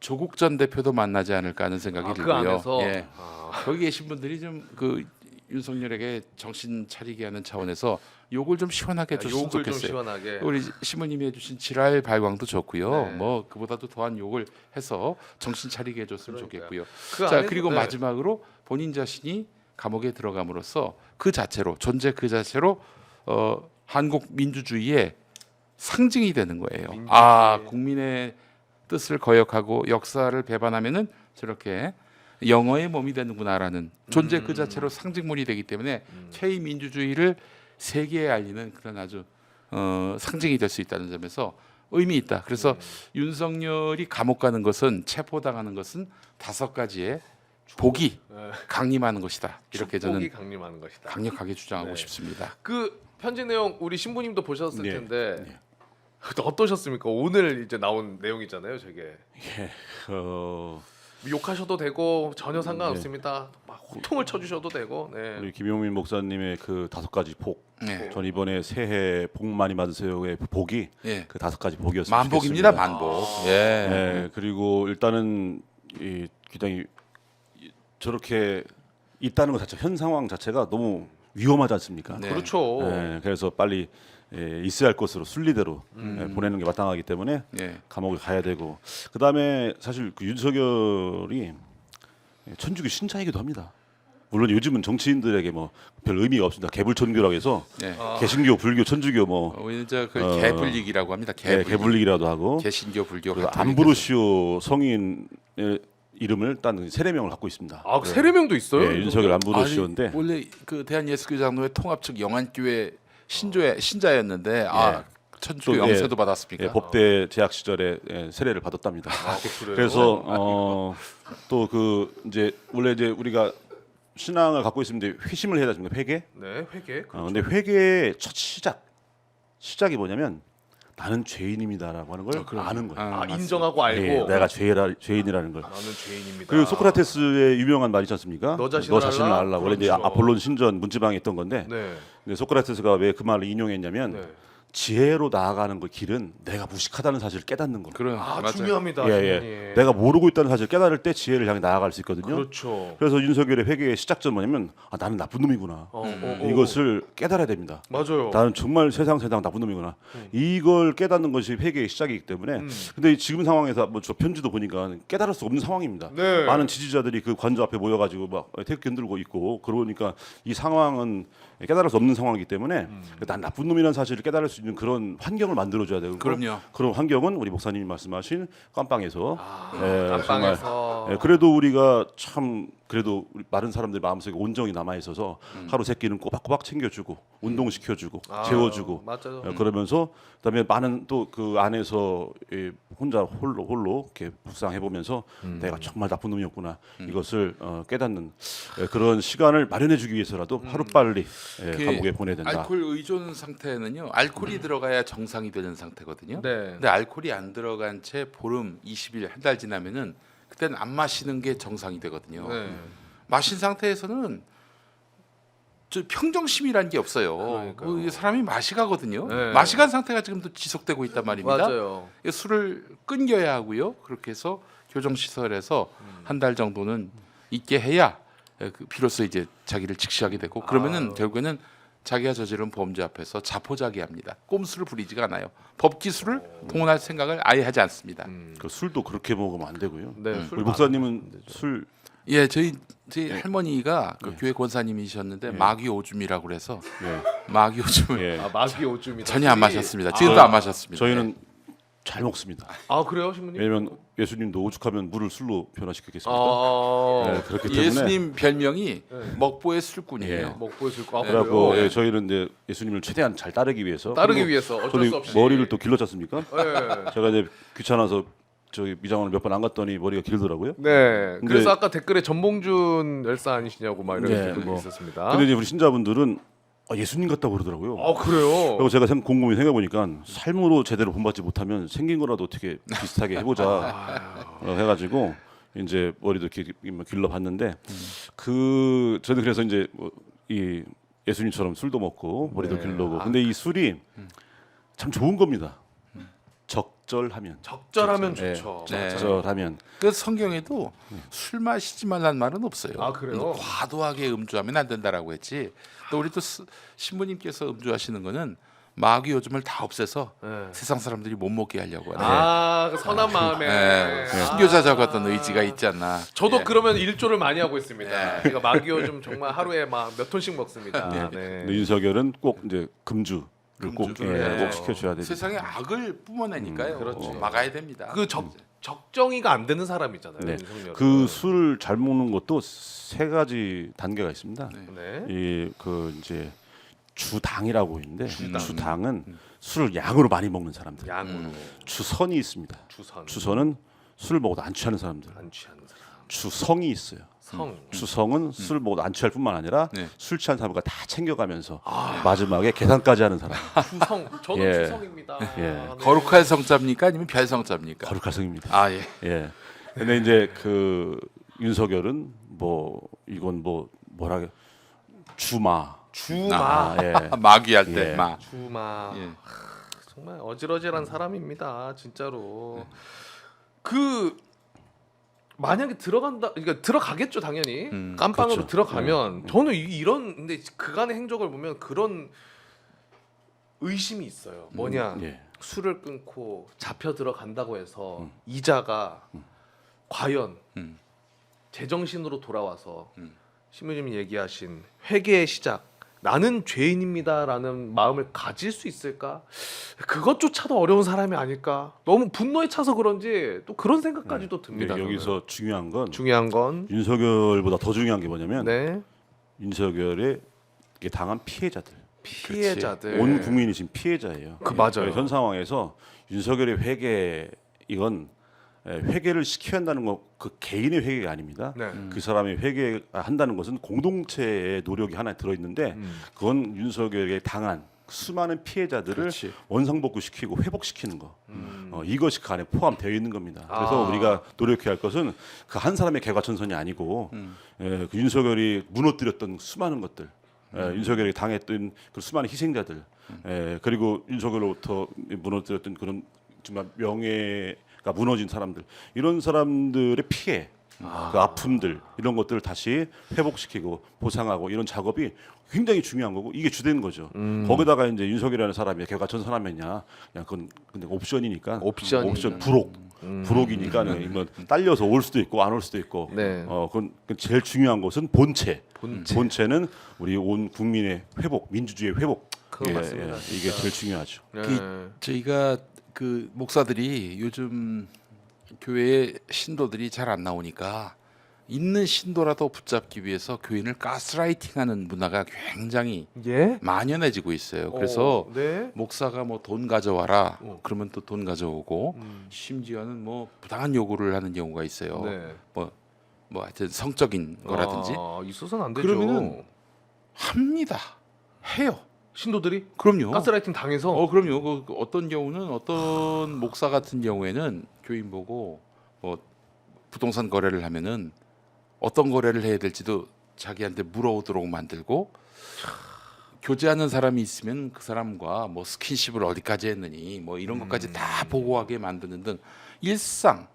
조국 전 대표도 만나지 않을까 하는 생각이 그 들고요. 안에서 예. 거기 계신 분들이 좀 그 윤석열에게 정신 차리게 하는 차원에서 욕을 좀 시원하게 해줬으면 욕을 좀 좋겠어요. 시원하게. 우리 시모님이 해주신 지랄 발광도 좋고요. 네. 뭐 그보다도 더한 욕을 해서 정신 차리게 해줬으면 그러니까요. 좋겠고요. 그 자 안에서- 그리고 네. 마지막으로 본인 자신이 감옥에 들어감으로써 그 자체로 존재 그 자체로 한국 민주주의의 상징이 되는 거예요. 민주주의. 국민의 뜻을 거역하고 역사를 배반하면은 저렇게 영어의 몸이 되는구나라는 존재 그 자체로 상징물이 되기 때문에 K 민주주의를 세계에 알리는 그런 아주 상징이 될 수 있다는 점에서 의미 있다. 그래서 윤석열이 감옥 가는 것은 체포당하는 것은 5가지의 복이 네. 강림하는 것이다. 이렇게 저는 축복이 강림하는 것이다. 강력하게 주장하고 네. 싶습니다. 그 편지 내용 우리 신부님도 보셨을 네. 텐데 네. 어떠셨습니까? 오늘 이제 나온 내용이잖아요, 저게. 예, 욕하셔도 되고 전혀 상관없습니다. 막 호통을 쳐주셔도 되고. 네. 우리 김용민 목사님의 그 5가지 복. 네. 전 이번에 새해 복 많이 받으세요의 복이 예. 그 5가지 복이었습니다. 만복입니다, 만복. 예. 네, 그리고 일단은 굉장히 저렇게 있다는 것 자체, 현 상황 자체가 너무 위험하지 않습니까? 네. 그렇죠. 그래서 빨리 있어야 할 곳으로 순리대로 보내는 게 마땅하기 때문에 예. 감옥에 가야 되고, 그다음에 사실 그 윤석열이 천주교 신자이기도 합니다. 물론 요즘은 정치인들에게 뭐 별 의미가 없습니다. 개불천교라고 해서 네. 개신교, 불교, 천주교 뭐 우리는 그 개불릭이라고 합니다. 개불릭이라도 하고, 개신교, 불교, 그리고 가톨릭. 암브로시오 성인의 이름을 딴 세례명을 갖고 있습니다. 아, 그 세례명도 있어요? 예, 윤석열 암브로시오인데 아니, 원래 그 대한예수교장로회 통합 측 영안교회 신자였는데 천주교 또, 영세도 받았습니까? 법대 재학 시절에 세례를 받았답니다. 그래요? 그래서 또 그 이제 원래 이제 우리가 신앙을 갖고 있으면 회심을 해야 됩니다. 회개. 네, 회개. 근데 회개의 첫 시작이 뭐냐면 나는 죄인입니다라고 하는 걸 아는 거예요. 아, 맞습니다. 인정하고 알고 예, 내가 죄인이라는 걸. 나는 죄인입니다. 그리고 소크라테스의 유명한 말이 있지 않습니까? 너 자신을 알라? 원래 이제 그렇죠. 아폴론 신전 문지방에 있던 건데, 네. 근데 소크라테스가 왜 그 말을 인용했냐면 네. 지혜로 나아가는 그 길은 내가 무식하다는 사실을 깨닫는 겁니다. 그런 아, 맞아요. 중요합니다. 예. 주님이. 내가 모르고 있다는 사실을 깨달을 때 지혜를 향해 나아갈 수 있거든요. 그렇죠. 그래서 윤석열의 회개의 시작점 뭐냐면 나는 나쁜 놈이구나. 이것을 깨달아야 됩니다. 맞아요. 나는 정말 세상 나쁜 놈이구나. 이걸 깨닫는 것이 회개의 시작이기 때문에. 근데 지금 상황에서 뭐 저 편지도 보니까 깨달을 수 없는 상황입니다. 네. 많은 지지자들이 그 관저 앞에 모여가지고 막 태극기 흔들고 있고, 그러니까 이 상황은 깨달을 수 없는 상황이기 때문에 난 나쁜 놈이라는 사실을 깨달을 수 있는 그런 환경을 만들어줘야 되고, 그럼요. 그런 환경은 우리 목사님이 말씀하신 깜빵에서 깜빵에서. 정말, 그래도 우리가 참 그래도 우리 마른 사람들 마음속에 온정이 남아 있어서 하루 세 끼는 꼬박꼬박 챙겨주고 운동시켜주고 재워주고 맞아요. 그러면서 그다음에 많은 또 그 안에서 혼자 홀로 이렇게 묵상해 보면서 내가 정말 나쁜 놈이었구나 이것을 깨닫는 그런 시간을 마련해주기 위해서라도 하루 빨리 감옥에 보내야 된다. 알코올 의존 상태는요. 알코올이 들어가야 정상이 되는 상태거든요. 네. 근데 알코올이 안 들어간 채 보름, 20일, 한 달 지나면은 그때는 안 마시는 게 정상이 되거든요. 네. 마신 상태에서는 저 평정심이라는 게 없어요. 그러니까요. 이게 사람이 마시가거든요. 네. 마시간 상태가 지금도 지속되고 있단 말입니다. 맞아요. 이 술을 끊겨야 하고요. 그렇게 해서 교정 시설에서 한 달 정도는 있게 해야 비로소 이제 자기를 직시하게 되고, 그러면은 결국에는 자기가 저지른 범죄 앞에서 자포자기합니다. 꼼수를 부리지가 않아요. 법기술을 동원할 생각을 아예 하지 않습니다. 그 술도 그렇게 먹으면 안 되고요. 네. 술 우리 목사님은 술 예, 저희 할머니가 그 교회 권사님이셨는데 마귀 오줌이라고 그래서 마귀 오줌을 예. 마귀 오줌이다. 전혀 안 마셨습니다. 지금도 안 마셨습니다. 저희는 잘 먹습니다. 아, 그래요, 신부님? 왜냐면 예수님도 오죽하면 물을 술로 변화시켰겠습니까? 아, 네, 그렇기 때문에 예수님 별명이 먹보의 술꾼이에요. 먹고 있을 거. 그래갖고 그래요? 저희는 이제 예수님을 최대한 잘 따르기 위해서 따르기 위해서 어쩔 저는 수 없이 머리를 또 길렀지 않습니까? 네. 제가 이제 귀찮아서 저기 미장원을 몇 번 안 갔더니 머리가 길더라고요. 네. 근데- 그래서 아까 댓글에 전봉준 열사 아니시냐고 막 이런 네, 댓글이 뭐. 있었습니다. 근데 이제 우리 신자분들은 예수님 같다고 그러더라고요. 아, 그래요? 그리고 제가 곰곰이 생각해 보니까 삶으로 제대로 본받지 못하면 생긴 거라도 어떻게 비슷하게 해보자 해가지고 이제 머리도 이렇게 길러봤는데 저는 그래서 이제 이 예수님처럼 술도 먹고 머리도 네. 길르고. 근데 이 술이 참 좋은 겁니다. 적절하면. 적절하면 네. 좋죠. 네. 적절하면. 그 성경에도 술 마시지 말라는 말은 없어요. 아, 그래요? 과도하게 음주하면 안 된다라고 했지. 또 우리 또 신부님께서 음주하시는 거는 마귀 오줌을 다 없애서 네. 세상 사람들이 못 먹게 하려고 하는. 아, 그 선한 마음에. 네. 아. 순교자적 어떤 의지가 있지 않나. 저도 예. 그러면 일조를 많이 하고 있습니다. 네. 제가 마기오 좀 정말 하루에 막 몇 톤씩 먹습니다. 네. 네. 근데 윤석열은 꼭 이제 금주를 꼭, 금주를 꼭 해요. 시켜줘야 되죠. 세상에 악을 뿜어내니까요. 그렇죠. 막아야 됩니다. 그 적정이가 안 되는 사람이잖아요. 네. 윤석열은. 그 술 잘 먹는 것도 세 가지 단계가 있습니다. 네. 이 그 이제 주당이라고 있는데 주당. 주당은 술을 양으로 많이 먹는 사람들. 양으로 주선이 있습니다. 주선. 주선은 술을 먹어도 안 취하는 사람들. 안 취하는 사람. 주성이 있어요. 성. 주성은 술을 먹어도 안 취할 뿐만 아니라 네. 술 취한 사람과 다 챙겨가면서 마지막에 계산까지 하는 사람. 주성. 저도 예. 주성입니다. 예. 네. 거룩할 성자입니까? 아니면 별 성자입니까? 거룩한 성입니다. 아 예. 예. 근데 이제 그 윤석열은 뭐 이건 뭐라 주마. 주마. 아, 예. 마귀할 때 예. 마. 주마. 예. 정말 어지러지한 사람입니다. 진짜로. 그 만약에 들어간다, 그러니까 들어가겠죠 당연히. 깜빵으로 그렇죠. 들어가면 저는 이런 근데 그간의 행적을 보면 그런 의심이 있어요. 뭐냐, 예. 술을 끊고 잡혀 들어간다고 해서 이자가 과연 음. 제정신으로 돌아와서 신부님이 얘기하신 회개의 시작, 나는 죄인입니다라는 마음을 가질 수 있을까? 그것조차도 어려운 사람이 아닐까? 너무 분노에 차서 그런지 또 그런 생각까지도 듭니다. 근데 여기서 저는. 중요한 건 중요한 건 윤석열보다 더 중요한 게 뭐냐면 네, 윤석열의 당한 피해자들, 피해자들, 온 국민이 지금 피해자예요. 그 맞아요. 현 상황에서 윤석열의 회개 이건 회개를 시켜야 한다는 건 그 개인의 회개가 아닙니다. 네. 그 사람이 회개한다는 것은 공동체의 노력이 하나 들어 있는데 그건 윤석열에게 당한 수많은 피해자들을 그렇지. 원상복구시키고 회복시키는 거. 이것이 그 안에 포함되어 있는 겁니다. 그래서 우리가 노력해야 할 것은 그 한 사람의 개과천선이 아니고 그 윤석열이 무너뜨렸던 수많은 것들, 윤석열이 당했던 그 수많은 희생자들, 그리고 윤석열로부터 무너뜨렸던 그런 정말 명예가 무너진 사람들, 이런 사람들의 피해, 그 아픔들, 이런 것들을 다시 회복시키고 보상하고 이런 작업이 굉장히 중요한 거고 이게 주된 거죠. 거기다가 이제 윤석열이라는 사람이 개과천선하면야 그냥 그건 근데 옵션 부록이니까 뭐 딸려서 올 수도 있고 안 올 수도 있고. 네. 그건 제일 중요한 것은 본체는 우리 온 국민의 회복, 민주주의의 회복. 그거 맞습니다, 이게 제일 중요하죠. 네. 저희가 그 목사들이 요즘 교회에 신도들이 잘 안 나오니까 있는 신도라도 붙잡기 위해서 교인을 가스라이팅하는 문화가 굉장히 예? 만연해지고 있어요. 그래서 네. 목사가 뭐 돈 가져와라 그러면 또 돈 가져오고 심지어는 뭐 부당한 요구를 하는 경우가 있어요. 네. 뭐 하여튼 성적인 거라든지 있어서는 안 되죠. 그러면은 합니다. 해요. 신도들이 그럼요. 가스라이팅 당해서 그럼요. 그 어떤 경우는 어떤 목사 같은 경우에는 교인 보고 뭐 부동산 거래를 하면은 어떤 거래를 해야 될지도 자기한테 물어오도록 만들고 교제하는 사람이 있으면 그 사람과 뭐 스킨십을 어디까지 했느니 뭐 이런 것까지 다 보고하게 만드는 등 일상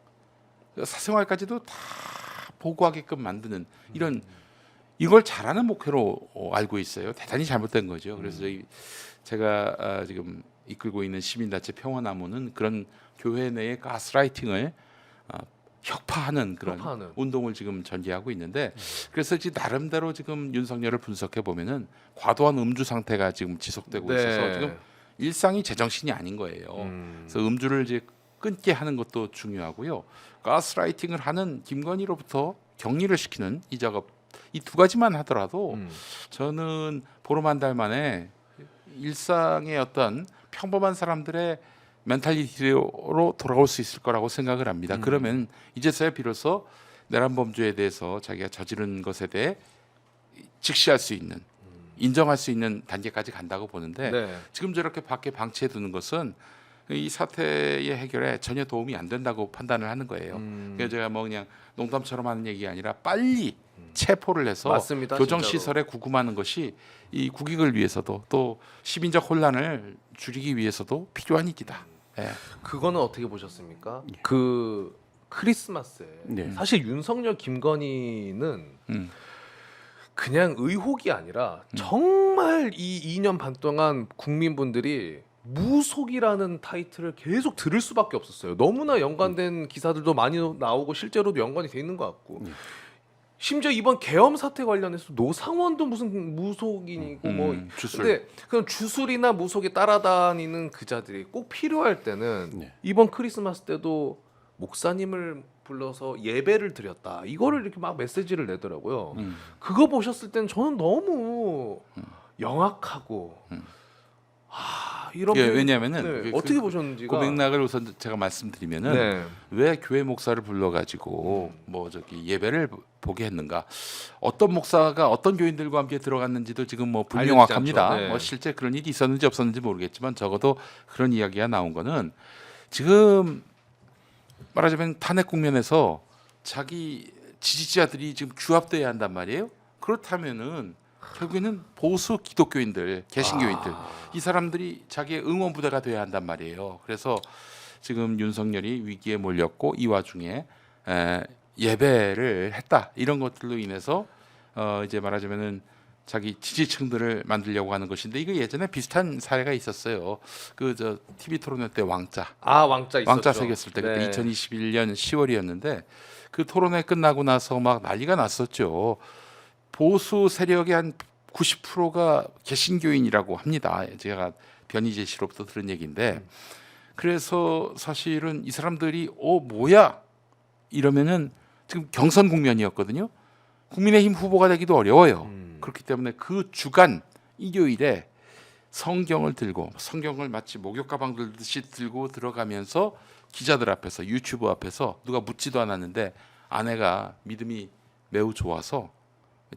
사생활까지도 다 보고하게끔 만드는 이런 이걸 잘하는 목회로 알고 있어요. 대단히 잘못된 거죠. 그래서 제가 지금 이끌고 있는 시민단체 평화나무는 그런 교회 내의 가스라이팅을 혁파하는 그런 혁파하는. 운동을 지금 전개하고 있는데 그래서 지금 나름대로 지금 윤석열을 분석해 보면은 과도한 음주 상태가 지금 지속되고 네. 있어서 지금 일상이 제정신이 아닌 거예요. 그래서 음주를 이제 끊게 하는 것도 중요하고요. 가스라이팅을 하는 김건희로부터 격리를 시키는 이 작업 이 두 가지만 하더라도 저는 보름 한 달 만에 일상의 어떤 평범한 사람들의 멘탈리티로 돌아올 수 있을 거라고 생각을 합니다. 그러면 이제서야 비로소 내란 범죄에 대해서 자기가 저지른 것에 대해 직시할 수 있는 인정할 수 있는 단계까지 간다고 보는데 네. 지금 저렇게 밖에 방치해 두는 것은 이 사태의 해결에 전혀 도움이 안 된다고 판단을 하는 거예요. 그래서 제가 뭐 그냥 농담처럼 하는 얘기가 아니라 빨리 체포를 해서 맞습니다, 교정 진짜로. 시설에 구금하는 것이 이 국익을 위해서도 또 시민적 혼란을 줄이기 위해서도 필요한 일이다. 예. 그거는 어떻게 보셨습니까? 그 크리스마스에 네. 사실 윤석열 김건희는 음. 그냥 의혹이 아니라 정말 이 2년 반 동안 국민분들이 무속이라는 타이틀을 계속 들을 수밖에 없었어요. 너무나 연관된 기사들도 많이 나오고 실제로도 연관이 돼 있는 것 같고 심지어 이번 계엄 사태 관련해서 노상원도 무슨 무속인이고 뭐 주술. 근데 그런 주술이나 무속에 따라다니는 그자들이 꼭 필요할 때는 네. 이번 크리스마스 때도 목사님을 불러서 예배를 드렸다. 이거를 이렇게 막 메시지를 내더라고요. 그거 보셨을 때는 저는 너무 영악하고 이런 예, 왜냐하면은 네, 그 어떻게 보셨는지가 고백락을 우선 제가 말씀드리면은 네. 왜 교회 목사를 불러가지고 뭐 저기 예배를 보게 했는가? 어떤 목사가 어떤 교인들과 함께 들어갔는지도 지금 뭐 불명확합니다. 알려지지 않죠. 네. 뭐 실제 그런 일이 있었는지 없었는지 모르겠지만 적어도 그런 이야기가 나온 거는 지금 말하자면 탄핵 국면에서 자기 지지자들이 지금 규합돼야 한단 말이에요. 그렇다면은 결국에는 보수 기독교인들, 개신교인들 이 사람들이 자기의 응원 부대가 돼야 한단 말이에요. 그래서 지금 윤석열이 위기에 몰렸고 이 와중에 예배를 했다 이런 것들로 인해서 이제 말하자면은 자기 지지층들을 만들려고 하는 것인데 이거 예전에 비슷한 사례가 있었어요. 그 저 TV 토론회 때 왕자 왕자 있었죠. 왕자 새겼을 때 그때 네. 2021년 10월이었는데 그 토론회 끝나고 나서 막 난리가 났었죠. 보수 세력의 한 90%가 개신교인이라고 합니다. 제가 변희재 씨로부터 들은 얘기인데 그래서 사실은 이 사람들이 뭐야 이러면은 지금 경선 국면이었거든요. 국민의힘 후보가 되기도 어려워요. 그렇기 때문에 그 주간 일요일에 성경을 들고 성경을 마치 목욕 가방 들듯이 들고 들어가면서 기자들 앞에서 유튜브 앞에서 누가 묻지도 않았는데 아내가 믿음이 매우 좋아서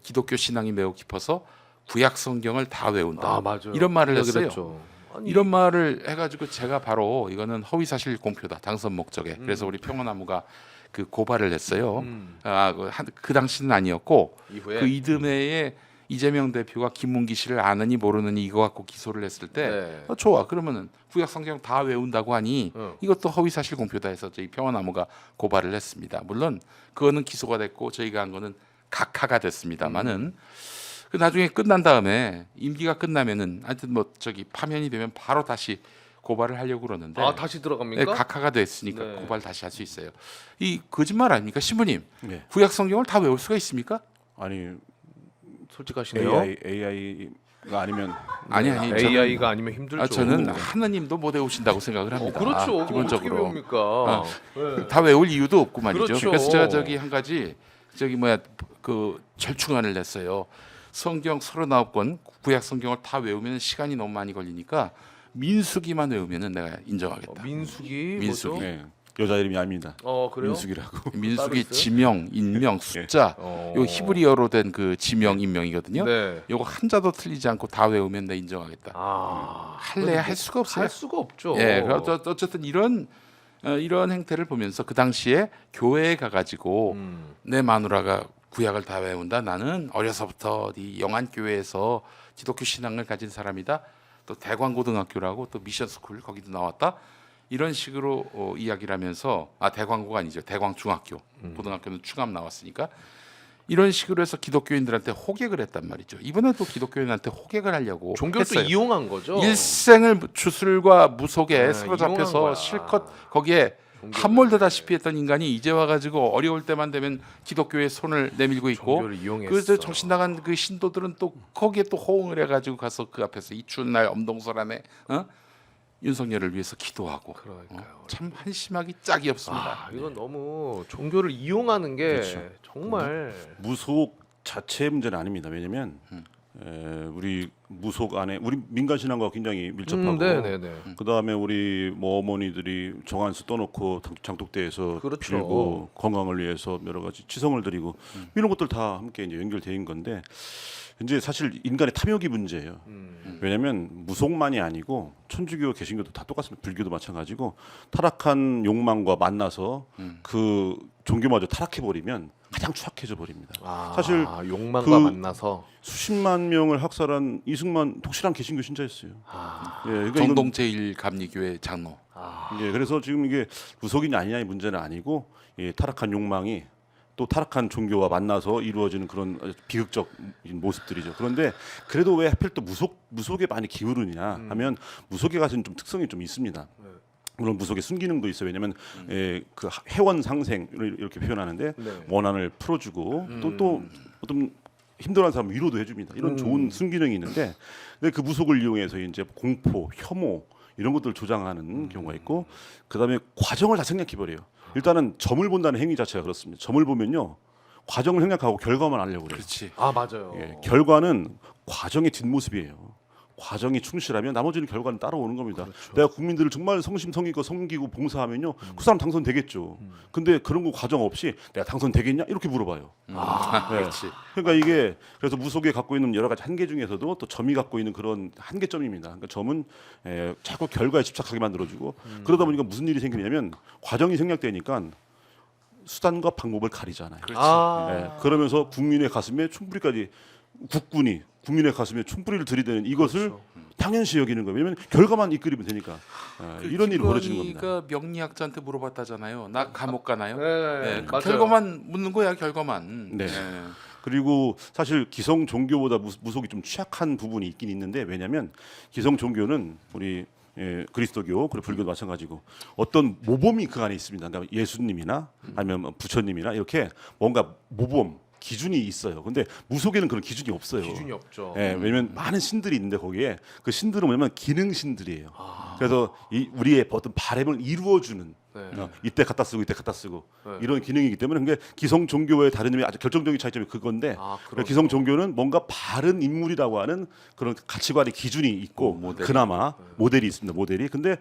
기독교 신앙이 매우 깊어서 구약 성경을 다 외운다. 맞아요. 이런 말을 제가 했어요. 그랬죠. 아니, 이런 말을 해가지고 제가 바로 이거는 허위사실 공표다 당선 목적에 그래서 우리 평화나무가 그 고발을 했어요. 그 당시는 아니었고 이후에 그 이듬해에 이재명 대표가 김문기 씨를 아느니 모르느니 이거 갖고 기소를 했을 때 네. 좋아 그러면은 구약 성경 다 외운다고 하니 어. 이것도 허위사실 공표다 해서 저희 평화나무가 고발을 했습니다. 물론 그거는 기소가 됐고 저희가 한 거는 각하가 됐습니다만은 그 나중에 끝난 다음에 임기가 끝나면은 하여튼 뭐 저기 파면이 되면 바로 다시 고발을 하려고 그러는데 다시 네, 들어갑니까? 각하가 됐으니까 네. 고발 다시 할 수 있어요. 이 거짓말 아닙니까 신부님? 네. 구약 성경을 다 외울 수가 있습니까? 아니 솔직하시네요. AI가 아니면 아니 저는, AI가 아니면 힘들죠. 저는 하나님도 못 외우신다고 생각을 합니다. 그렇죠. 기본적으로 어떻게 배웁니까? 네. 다 외울 이유도 없고 말이죠. 그렇죠. 그래서 제가 저기 한 가지 저기 뭐야 그 절충안을 냈어요. 성경 39권 구약 성경을 다 외우면 시간이 너무 많이 걸리니까 민수기만 외우면은 내가 인정하겠다. 민수기 민수기. 뭐죠? 네. 여자 이름이 아닙니다. 그래요? 민숙이라고. 민수기 있어요? 지명, 인명, 숫자. 요 히브리어로 된 그 지명, 인명이거든요. 네. 요거 한자도 틀리지 않고 다 외우면 내가 인정하겠다. 할래 할 수가 없어요. 할 수가 없죠. 예, 그래서 어쨌든 이런 행태를 보면서 그 당시에 교회에 가가지고 내 마누라가 구약을 다 외운다. 나는 어려서부터 이 영안교회에서 기독교 신앙을 가진 사람이다. 또 대광고등학교라고 또 미션스쿨 거기도 나왔다. 이런 식으로 이야기를 하면서 대광고가 아니죠. 대광중학교. 고등학교는 충암 나왔으니까 이런 식으로 해서 기독교인들한테 호객을 했단 말이죠. 이번에도 기독교인한테 호객을 하려고 종교를 또 했어요. 이용한 거죠. 일생을 주술과 무속에 이용한 사로잡혀서 거야. 실컷 거기에 함몰되다시피 했던 인간이 이제 와가지고 어려울 때만 되면 기독교에 손을 내밀고 있고 종교를 이용했어. 그 정신 나간 그 신도들은 또 거기에 또 호응을 해가지고 가서 그 앞에서 이 추운 날 엄동설안에 윤석열을 위해서 기도하고 그러니까요. 참 한심하기 짝이 없습니다. 이건 너무 종교를 이용하는 게 그렇죠. 정말 무속 자체의 문제는 아닙니다. 왜냐하면 우리 무속 안에 우리 민간 신앙과 굉장히 밀접하고 네네네. 그 다음에 우리 뭐 어머니들이 정한수 떠놓고 장독대에서 그렇죠. 빌고 건강을 위해서 여러 가지 치성을 드리고 이런 것들 다 함께 이제 연결돼 있는 건데 이제 사실 인간의 탐욕이 문제예요. 왜냐하면 무속만이 아니고 천주교, 개신교도 다 똑같습니다. 불교도 마찬가지고 타락한 욕망과 만나서 그 종교마저 타락해 버리면 가장 추악해져 버립니다. 사실 욕망과 그 만나서 수십만 명을 학살한 이승만 독실한 개신교 신자였어요. 예, 그러니까 이건 정동 제1감리교회 장로. 예, 그래서 지금 이게 무속이냐 아니냐의 문제는 아니고 타락한 욕망이 또 타락한 종교와 만나서 이루어지는 그런 비극적 모습들이죠. 그런데 그래도 왜 하필 또 무속에 많이 기울으냐 하면 무속에 가진 좀 특성이 좀 있습니다. 물론 무속의 순기능도 있어요. 왜냐하면 그 회원 상생을 이렇게 표현하는데 네. 원한을 풀어주고 또 어떤 힘들어하는 사람 위로도 해줍니다. 이런 좋은 순기능이 있는데 근데 그 무속을 이용해서 이제 공포, 혐오 이런 것들을 조장하는 경우가 있고 그다음에 과정을 다 생략해 버려요. 일단은 점을 본다는 행위 자체가 그렇습니다. 점을 보면요 과정을 생략하고 결과만 알려고 그래요. 그렇지. 맞아요. 결과는 과정의 뒷모습이에요. 과정이 충실하면 나머지는 결과는 따라오는 겁니다. 내가 국민들을 정말 성심성의껏 섬기고 봉사하면요 그 사람 당선되겠죠. 근데 그런 거 과정 없이 내가 당선되겠냐 이렇게 물어봐요. 그렇지. 그러니까 이게 그래서 무속에 갖고 있는 여러 가지 한계 중에서도 또 점이 갖고 있는 그런 한계점입니다. 그러니까 점은 자꾸 결과에 집착하게 만들어주고 그러다 보니까 무슨 일이 생기냐면 과정이 생략되니까 수단과 방법을 가리잖아요. 그러면서 국민의 가슴에 총뿌리까지 국군이 국민의 가슴에 총뿌리를 들이대는 이것을 당연시 여기는 거예요. 왜냐하면 결과만 이끌면 되니까 이런 일이 벌어지는 겁니다. 김건희가 명리학자한테 물어봤다잖아요. 나 감옥 가나요? 네, 그 맞아요. 결과만 묻는 거야, 결과만. 네. 그리고 사실 기성 종교보다 무속이 좀 취약한 부분이 있긴 있는데 왜냐하면 기성 종교는 우리 그리스도교 그리고 불교도 마찬가지고 어떤 모범이 그 안에 있습니다. 그러니까 예수님이나 아니면 뭐 부처님이나 이렇게 뭔가 모범 기준이 있어요. 근데 무속에는 그런 기준이 없어요. 기준이 없죠. 왜냐면 많은 신들이 있는데 거기에 그 신들은 뭐냐면 기능 신들이에요. 그래서 우리의 어떤 바램을 이루어주는 네. 이때 갖다 쓰고 이때 갖다 쓰고 네. 이런 기능이기 때문에 그게 기성 종교와의 다른 점이 아주 결정적인 차이점이 그건데 그렇죠. 기성 종교는 뭔가 바른 인물이라고 하는 그런 가치관의 기준이 있고 모델이. 그나마 모델이 있습니다. 모델이. 근데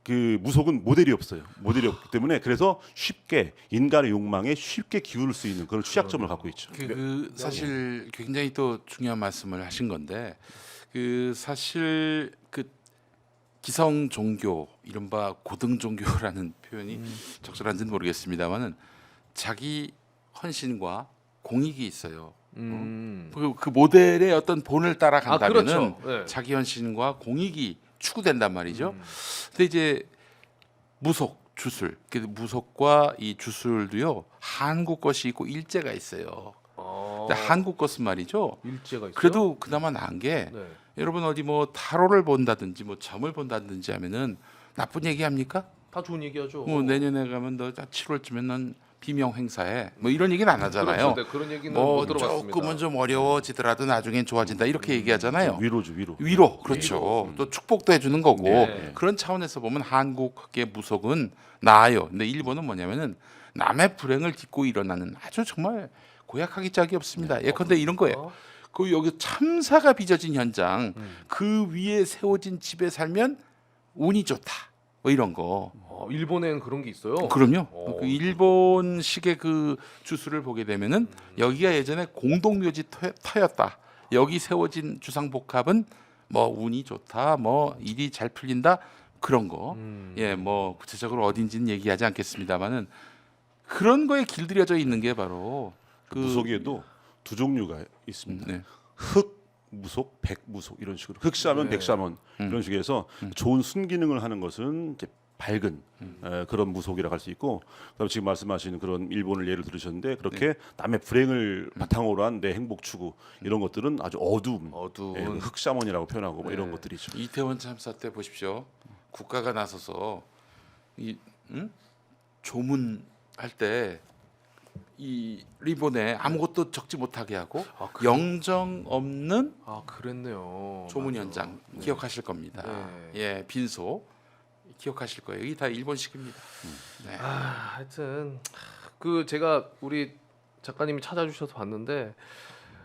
그 무속은 모델이 없어요. 모델이 없기 때문에 그래서 쉽게 인간의 욕망에 쉽게 기울을 수 있는 그런 취약점을 갖고 있죠. 그 사실 굉장히 또 중요한 말씀을 하신 건데 그 사실 그 기성 종교 이른바 고등 종교라는 표현이 적절한지는 모르겠습니다만은 자기 헌신과 공익이 있어요. 그 모델의 어떤 본을 따라간다면은 그렇죠. 네. 자기 헌신과 공익이 추구된단 말이죠. 근데 이제 무속 주술, 그 무속과 이 주술도요 한국 것이 있고 일제가 있어요. 근데 한국 것은 말이죠. 일제가 있어요. 그래도 그나마 나은 게 네. 여러분 어디 뭐 타로를 본다든지 뭐 점을 본다든지 하면은 나쁜 얘기 합니까? 다 좋은 얘기하죠. 뭐 내년에 가면 너 7월쯤에 넌 비명 행사해. 뭐 이런 얘기는 안 하잖아요. 그렇죠. 네, 그런 얘기는 뭐 못 들어봤습니다. 조금은 좀 어려워지더라도 나중엔 좋아진다 이렇게 얘기하잖아요. 위로죠, 위로. 위로 그렇죠. 또 축복도 해주는 거고 네. 그런 차원에서 보면 한국의 무속은 나아요. 근데 일본은 뭐냐면은 남의 불행을 딛고 일어나는 아주 정말 고약하기 짝이 없습니다. 예컨대 이런 거예요. 그 여기 참사가 빚어진 현장 그 위에 세워진 집에 살면 운이 좋다. 뭐 이런 거. 일본엔 그런 게 있어요. 그럼요. 그 일본식의 그 주술을 보게 되면은 여기가 예전에 공동묘지 터였다. 여기 세워진 주상복합은 뭐 운이 좋다, 뭐 일이 잘 풀린다 그런 거. 예, 뭐 구체적으로 어딘지는 얘기하지 않겠습니다만은 그런 거에 길들여져 있는 게 바로 그 무속에도 두 종류가 있습니다. 네. 흑 무속, 백 무속 이런 식으로 흑샤먼, 네. 백샤먼 이런 식에서 좋은 순기능을 하는 것은 이제 밝은 그런 무속이라고 할 수 있고, 그다음에 지금 말씀하시는 그런 일본을 예를 들으셨는데 그렇게 남의 불행을 바탕으로 한 내 행복 추구 이런 것들은 아주 어두운 흑샤먼이라고 표현하고 뭐 이런 것들이죠. 이태원 참사 때 보십시오. 국가가 나서서 이 조문할 때 이 리본에 아무것도 적지 못하게 하고 영정 없는 그랬네요. 조문 맞아. 현장 기억하실 겁니다. 네. 예, 빈소 기억하실 거예요. 이게 다 일본식입니다. 네. 하여튼 그 제가 우리 작가님이 찾아주셔서 봤는데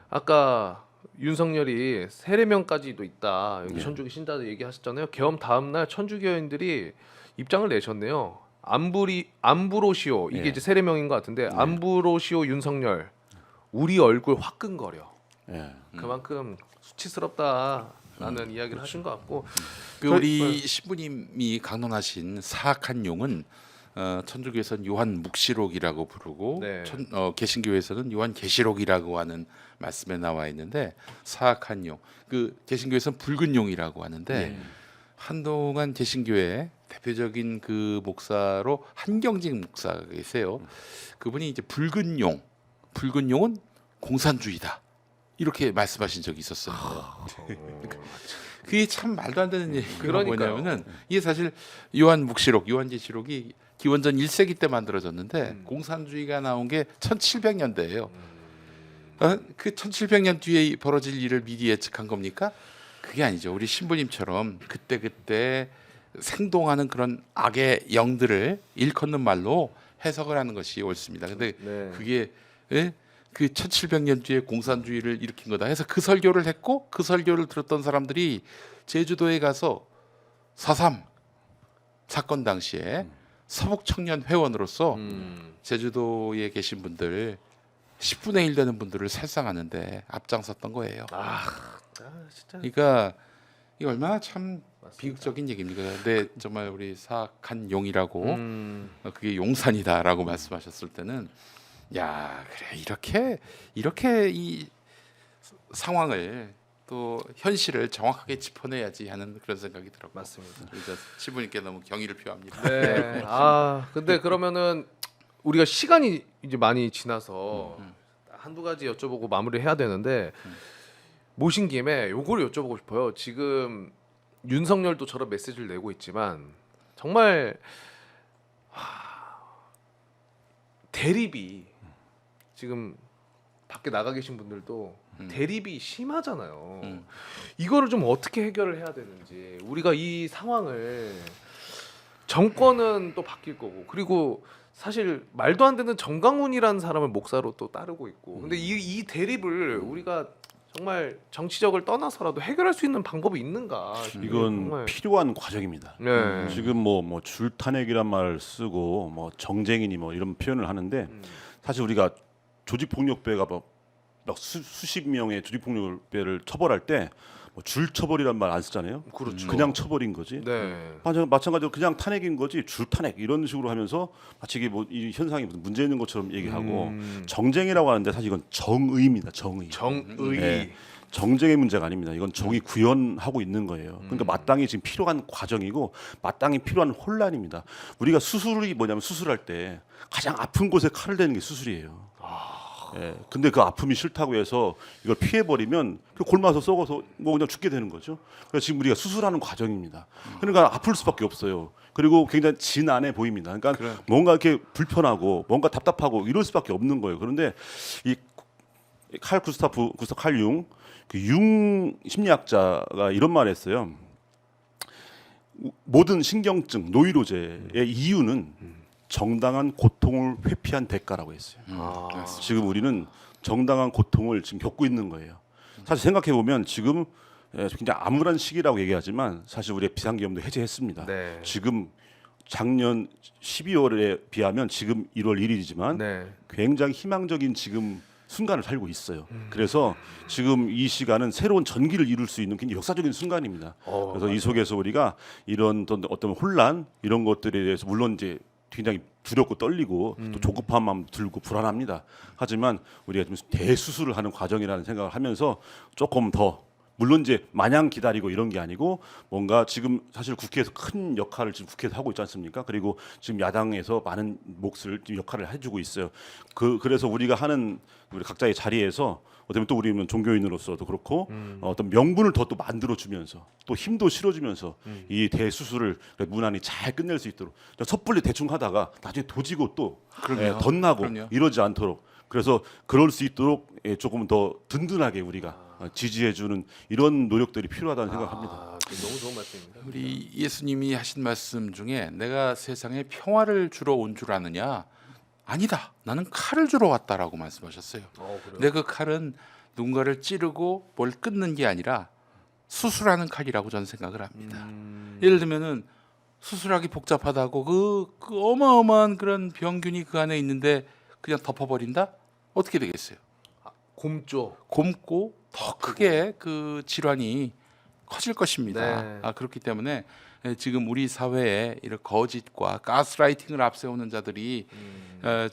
아까 윤석열이 세례명까지도 있다. 여기 천주교 신자들 얘기하셨잖아요. 계엄 다음 날 천주교인들이 입장을 내셨네요. 암브로시오 이게 예. 이제 세례명인 것 같은데 암브로시오 윤석열 우리 얼굴 화끈거려. 예. 그만큼 수치스럽다라는 이야기를 하신 것 같고 그 우리 신부님이 강론하신 사악한 용은 천주교에서는 요한 묵시록이라고 부르고 네. 개신교에서는 요한 계시록이라고 하는 말씀에 나와 있는데 사악한 용, 그 개신교에서는 붉은 용이라고 하는데 한동안 개신교의 대표적인 그 목사로 한경직 목사가 계세요. 그분이 이제 붉은 용은 공산주의다 이렇게 말씀하신 적이 있었어요. 그게 참 말도 안 되는 얘기가 그러니까요. 뭐냐면은 이게 사실 요한 묵시록, 요한계시록이 기원전 1세기 때 만들어졌는데 공산주의가 나온 게 1700년대예요. 그 1700년 뒤에 벌어질 일을 미리 예측한 겁니까? 그게 아니죠. 우리 신부님처럼 그때 생동하는 그런 악의 영들을 일컫는 말로 해석을 하는 것이 옳습니다. 근데 네. 그게 그 1700년 뒤에 공산주의를 일으킨 거다 해서 그 설교를 했고 그 설교를 들었던 사람들이 제주도에 가서 4.3 사건 당시에 서북 청년 회원으로서 제주도에 계신 분들 10분의 1 되는 분들을 살상하는데 앞장섰던 거예요. 진짜 그러니까 이 얼마나 참 비극적인 얘기입니까? 근데 정말 우리 사악한 용이라고 그게 용산이다라고 말씀하셨을 때는 야 그래 이렇게 이 상황을 또 현실을 정확하게 짚어내야지 하는 그런 생각이 들었고 맞습니다. 우리 저 시부님께 너무 경의를 표합니다. 네. 아 근데 그러면은 우리가 시간이 이제 많이 지나서 한두 가지 여쭤보고 마무리해야 되는데 모신 김에 요거를 여쭤보고 싶어요. 지금 윤석열도 저런 메시지를 내고 있지만 정말 대립이 지금 밖에 나가 계신 분들도 대립이 심하잖아요. 이거를 좀 어떻게 해결을 해야 되는지 우리가 이 상황을 정권은 또 바뀔 거고 그리고 사실 말도 안 되는 정강훈이라는 사람을 목사로 또 따르고 있고 근데 이 대립을 우리가 정말 정치적을 떠나서라도 해결할 수 있는 방법이 있는가? 이건 정말. 필요한 과정입니다. 네. 지금 뭐 줄타내기란 말을 쓰고 뭐 정쟁이니 뭐 이런 표현을 하는데 사실 우리가 조직폭력배가 막 수십 명의 조직폭력배를 처벌할 때 뭐 줄처벌이란 말 안 쓰잖아요. 그렇죠. 그냥 처벌인 거지. 네. 마찬가지로 그냥 탄핵인 거지 줄탄핵 이런 식으로 하면서 마치 이게 뭐 이 현상이 무슨 문제 있는 것처럼 얘기하고 정쟁이라고 하는데 사실 이건 정의입니다. 정의. 정의. 네. 정쟁의 문제가 아닙니다. 이건 정의 구현하고 있는 거예요. 그러니까 마땅히 지금 필요한 과정이고 마땅히 필요한 혼란입니다. 우리가 수술이 뭐냐면 수술할 때 가장 아픈 곳에 칼을 대는 게 수술이에요. 예. 근데 그 아픔이 싫다고 해서 이걸 피해 버리면 그 골마서 썩어서 뭐 그냥 죽게 되는 거죠. 그래서 지금 우리가 수술하는 과정입니다. 그러니까 아플 수밖에 없어요. 그리고 굉장히 진안해 보입니다. 그러니까 뭔가 이렇게 불편하고 뭔가 답답하고 이럴 수밖에 없는 거예요. 그런데 이 칼 융, 그 융 심리학자가 이런 말을 했어요. 모든 신경증, 노이로제의 이유는 정당한 고통을 회피한 대가라고 했어요. 지금 우리는 정당한 고통을 지금 겪고 있는 거예요. 사실 생각해 보면 지금 굉장히 암울한 시기라고 얘기하지만 사실 우리의 비상계엄도 해제했습니다. 네. 지금 작년 12월에 비하면 지금 1월 1일이지만 네. 굉장히 희망적인 지금 순간을 살고 있어요. 그래서 지금 이 시간은 새로운 전기를 이룰 수 있는 굉장히 역사적인 순간입니다. 그래서 맞아요. 이 속에서 우리가 이런 어떤 혼란 이런 것들에 대해서 물론 이제 굉장히 두렵고 떨리고 또 조급한 마음 들고 불안합니다. 하지만 우리가 좀 대수술을 하는 과정이라는 생각을 하면서 조금 더 물론 이제 마냥 기다리고 이런 게 아니고 뭔가 지금 사실 국회에서 큰 역할을 지금 국회에서 하고 있지 않습니까? 그리고 지금 야당에서 많은 몫을 지금 역할을 해주고 있어요. 그래서 우리가 하는 우리 각자의 자리에서 어쩌면 또 우리는 종교인으로서도 그렇고 어떤 명분을 더 또 만들어주면서 또 힘도 실어주면서 이 대수술을 무난히 잘 끝낼 수 있도록 섣불리 대충 하다가 나중에 도지고 또 그럼요. 덧나고 그럼요. 이러지 않도록 그래서 그럴 수 있도록 조금 더 든든하게 우리가 지지해주는 이런 노력들이 필요하다는 생각합니다. 너무 좋은 말씀입니다. 우리 예수님이 하신 말씀 중에 내가 세상에 평화를 주러 온 줄 아느냐? 아니다. 나는 칼을 주러 왔다라고 말씀하셨어요. 그래요? 근데 그 칼은 누군가를 찌르고 뭘 끊는 게 아니라 수술하는 칼이라고 저는 생각을 합니다. 예를 들면은 수술하기 복잡하다고 그 어마어마한 그런 병균이 그 안에 있는데 그냥 덮어버린다? 어떻게 되겠어요? 곰조. 곰고 더 크게 그 질환이 커질 것입니다. 네. 그렇기 때문에 지금 우리 사회에 이런 거짓과 가스라이팅을 앞세우는 자들이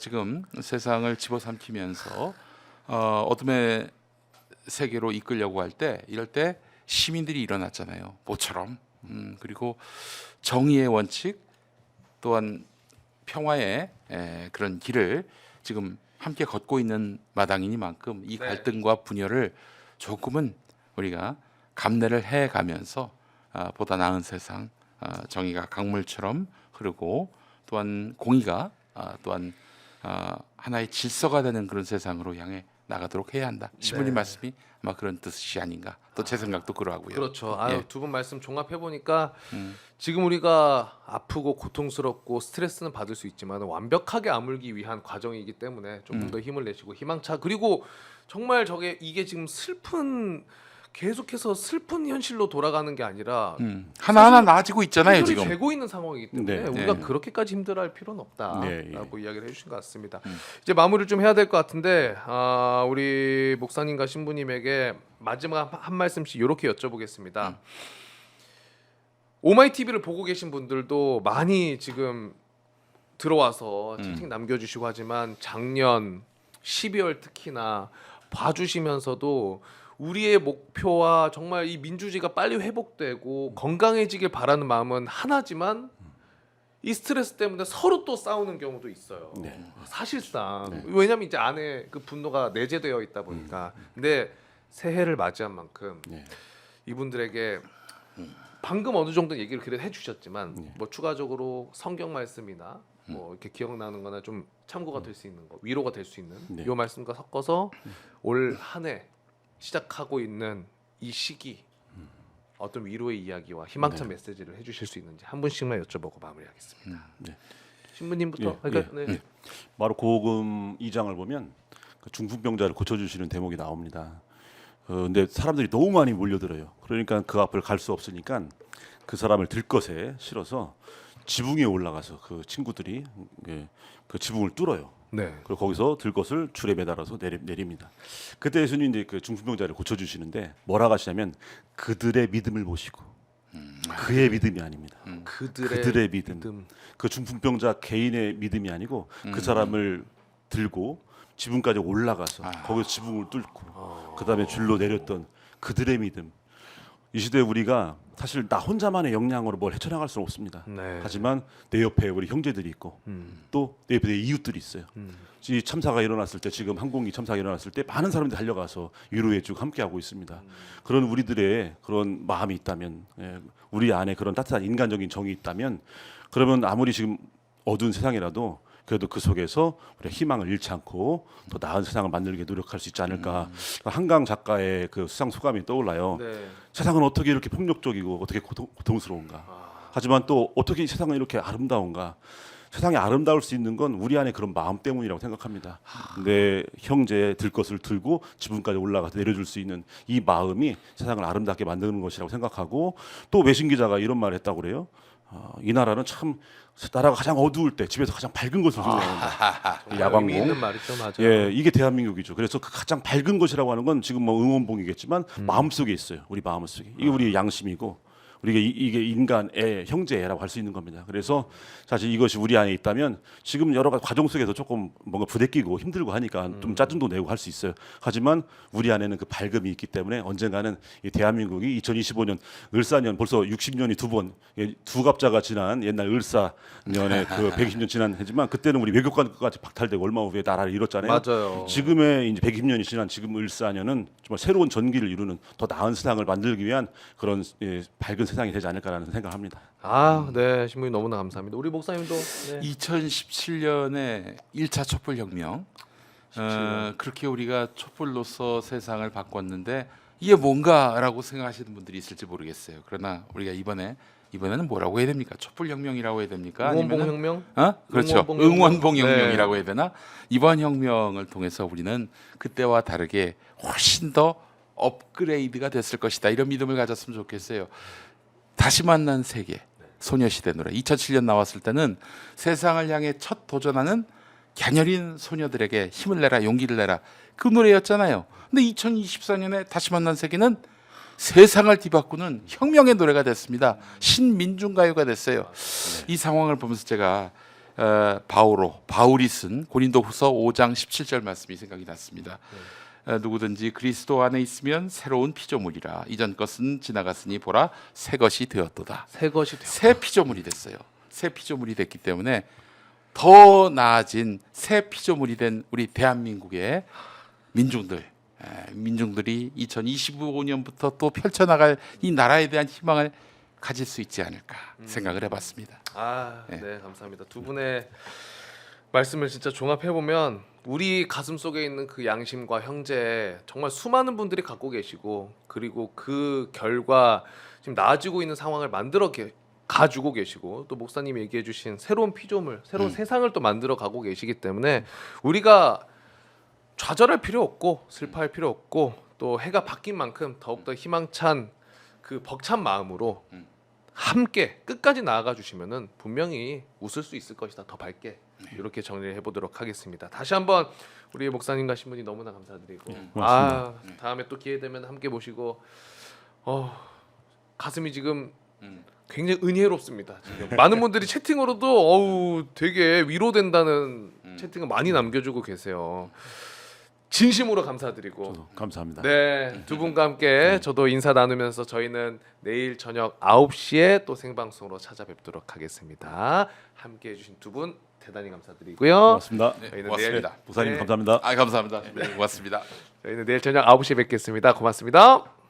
지금 세상을 집어삼키면서 어둠의 세계로 이끌려고 할 때 이럴 때 시민들이 일어났잖아요. 모처럼. 그리고 정의의 원칙 또한 평화의 그런 길을 지금 함께 걷고 있는 마당이니만큼 이 네. 갈등과 분열을 조금은 우리가 감내를 해가면서 보다 나은 세상, 정의가 강물처럼 흐르고 또한 공의가 또한 하나의 질서가 되는 그런 세상으로 향해 나가도록 해야 한다. 시부님 말씀이 아마 그런 뜻이 아닌가. 또 제 생각도 그러하고요. 그렇죠. 예. 두 분 말씀 종합해 보니까 지금 우리가 아프고 고통스럽고 스트레스는 받을 수 있지만 완벽하게 아물기 위한 과정이기 때문에 조금 더 힘을 내시고 희망차 그리고 정말 이게 지금 계속해서 슬픈 현실로 돌아가는 게 아니라 하나하나 나아지고 있잖아요 해결이 지금. 되고 있는 상황이기 때문에 네. 우리가 네. 그렇게까지 힘들어할 필요는 없다라고 네, 예. 이야기를 해주신 것 같습니다. 이제 마무리를 좀 해야 될 것 같은데 우리 목사님과 신부님에게 마지막 한 말씀씩 이렇게 여쭤보겠습니다. 오마이 TV를 보고 계신 분들도 많이 지금 들어와서 채팅 남겨주시고 하지만 작년 12월 특히나 봐주시면서도 우리의 목표와 정말 이 민주주의가 빨리 회복되고 건강해지길 바라는 마음은 하나지만 이 스트레스 때문에 서로 또 싸우는 경우도 있어요. 네. 사실상 네. 왜냐하면 이제 안에 그 분노가 내재되어 있다 보니까. 근데 새해를 맞이한 만큼 네. 이분들에게 방금 어느 정도 얘기를 그래도 해주셨지만 네. 뭐 추가적으로 성경 말씀이나 뭐 이렇게 기억나는 거나 좀 참고가 될 수 있는 거, 위로가 될 수 있는 네. 요 말씀과 섞어서 올 한 해 시작하고 있는 이 시기 어떤 위로의 이야기와 희망찬 메시지를 해주실 수 있는지 한 분씩만 여쭤보고 마무리하겠습니다. 네. 신부님부터. 예, 그러니까 예, 네. 예. 마르코복음 2장을 보면 그 중풍병자를 고쳐주시는 대목이 나옵니다. 근데 사람들이 너무 많이 몰려들어요. 그러니까 그 앞을 갈 수 없으니까 그 사람을 들것에 실어서 지붕 위에 올라가서 그 친구들이 그 지붕을 뚫어요. 네. 그리고 거기서 들것을 줄에 매달아서 내립니다. 그때 예수님이 이제 그 중풍병자를 고쳐주시는데 뭐라고 하시냐면 그들의 믿음을 보시고 그의 믿음이 아닙니다. 그들의 믿음. 그 중풍병자 개인의 믿음이 아니고 그 사람을 들고 지붕까지 올라가서 거기서 지붕을 뚫고 그다음에 줄로 내렸던 그들의 믿음. 이 시대에 우리가 사실 나 혼자만의 역량으로 뭘 헤쳐나갈 수는 없습니다. 네. 하지만 내 옆에 우리 형제들이 있고 또 내 옆에 내 이웃들이 있어요. 이 참사가 일어났을 때 지금 항공기 참사가 일어났을 때 많은 사람들이 달려가서 위로해주고 함께하고 있습니다. 그런 우리들의 그런 마음이 있다면 우리 안에 그런 따뜻한 인간적인 정이 있다면 그러면 아무리 지금 어두운 세상이라도 그래도 그 속에서 우리가 희망을 잃지 않고 더 나은 세상을 만들기 노력할 수 있지 않을까. 한강 작가의 그 수상 소감이 떠올라요. 네. 세상은 어떻게 이렇게 폭력적이고 어떻게 고통스러운가. 하지만 또 어떻게 세상은 이렇게 아름다운가. 세상이 아름다울 수 있는 건 우리 안에 그런 마음 때문이라고 생각합니다. 내 형제 들 것을 들고 지붕까지 올라가서 내려줄 수 있는 이 마음이 세상을 아름답게 만드는 것이라고 생각하고 또 외신 기자가 이런 말을 했다고 그래요. 이 나라는 참 나라가 가장 어두울 때 집에서 가장 밝은 것을 생각한다. 의미 야광봉. 있는 말이죠, 맞아요. 예, 이게 대한민국이죠. 그래서 그 가장 밝은 것이라고 하는 건 지금 뭐 응원봉이겠지만 마음 속에 있어요. 우리 마음 속에. 이게 우리의 양심이고 이게 인간의 형제라고 할 수 있는 겁니다. 그래서 사실 이것이 우리 안에 있다면 지금 여러 가지 과정 속에서 조금 뭔가 부대끼고 힘들고 하니까 좀 짜증도 내고 할 수 있어요. 하지만 우리 안에는 그 밝음이 있기 때문에 언젠가는 이 대한민국이 2025년 을사년 벌써 60년이 두 갑자가 지난 옛날 을사년에 그 120년 지난 해지만 그때는 우리 외교관까지 박탈되고 얼마 후에 나라를 잃었잖아요. 맞아요. 지금의 이제 120년이 지난 지금 을사년은 정말 새로운 전기를 이루는 더 나은 세상을 만들기 위한 그런 밝은 세상이 되지 않을까라는 생각합니다. 네, 신부님 너무나 감사합니다. 우리 목사님도. 네. 2017년에 1차 촛불혁명 그렇게 우리가 촛불로서 세상을 바꿨는데 이게 뭔가라고 생각하시는 분들이 있을지 모르겠어요. 그러나 우리가 이번에는 뭐라고 해야 됩니까? 촛불혁명이라고 해야 됩니까? 응원봉혁명? 그렇죠. 응원봉혁명. 응원봉혁명이라고 네. 해야 되나? 이번 혁명을 통해서 우리는 그때와 다르게 훨씬 더 업그레이드가 됐을 것이다. 이런 믿음을 가졌으면 좋겠어요. 다시 만난 세계 소녀시대 노래 2007년 나왔을 때는 세상을 향해 첫 도전하는 갸녀린 소녀들에게 힘을 내라 용기를 내라 그 노래였잖아요. 근데 2024년에 다시 만난 세계는 세상을 뒤바꾸는 혁명의 노래가 됐습니다. 신민중가요가 됐어요. 이 상황을 보면서 제가 바울이 쓴 고린도후서 5장 17절 말씀이 생각이 났습니다. 누구든지 그리스도 안에 있으면 새로운 피조물이라 이전 것은 지나갔으니 보라 새 것이 되었도다. 새 것이 되었다. 새 피조물이 됐어요. 새 피조물이 됐기 때문에 더 나아진 새 피조물이 된 우리 대한민국의 민중들이 2025년부터 또 펼쳐나갈 이 나라에 대한 희망을 가질 수 있지 않을까 생각을 해봤습니다. 네, 감사합니다. 두 분의 말씀을 진짜 종합해 보면 우리 가슴 속에 있는 그 양심과 형제 정말 수많은 분들이 갖고 계시고 그리고 그 결과 지금 나아지고 있는 상황을 가지고 계시고 또 목사님이 얘기해 주신 새로운 피조물, 새로운 세상을 또 만들어 가고 계시기 때문에 우리가 좌절할 필요 없고 슬퍼할 필요 없고 또 해가 바뀐 만큼 더욱더 희망찬 그 벅찬 마음으로 함께 끝까지 나아가 주시면은 분명히 웃을 수 있을 것이다. 더 밝게 이렇게 정리를 해보도록 하겠습니다. 다시 한번 우리 목사님과 신부님 너무나 감사드리고 다음에 또 기회 되면 함께 모시고 가슴이 지금 굉장히 은혜롭습니다. 지금 많은 분들이 채팅으로도 되게 위로된다는 채팅을 많이 남겨주고 계세요. 진심으로 감사드리고 저도 감사합니다. 네, 두 분과 함께 저도 인사 나누면서 저희는 내일 저녁 9시에 또 생방송으로 찾아뵙도록 하겠습니다. 함께 해주신 두 분 대단히 감사드리고요. 고맙습니다. 네, 저희는 고맙습니다. 내일 부사님 네. 감사합니다. 감사합니다. 네, 고맙습니다. 저희는 내일 저녁 9시에 뵙겠습니다. 고맙습니다.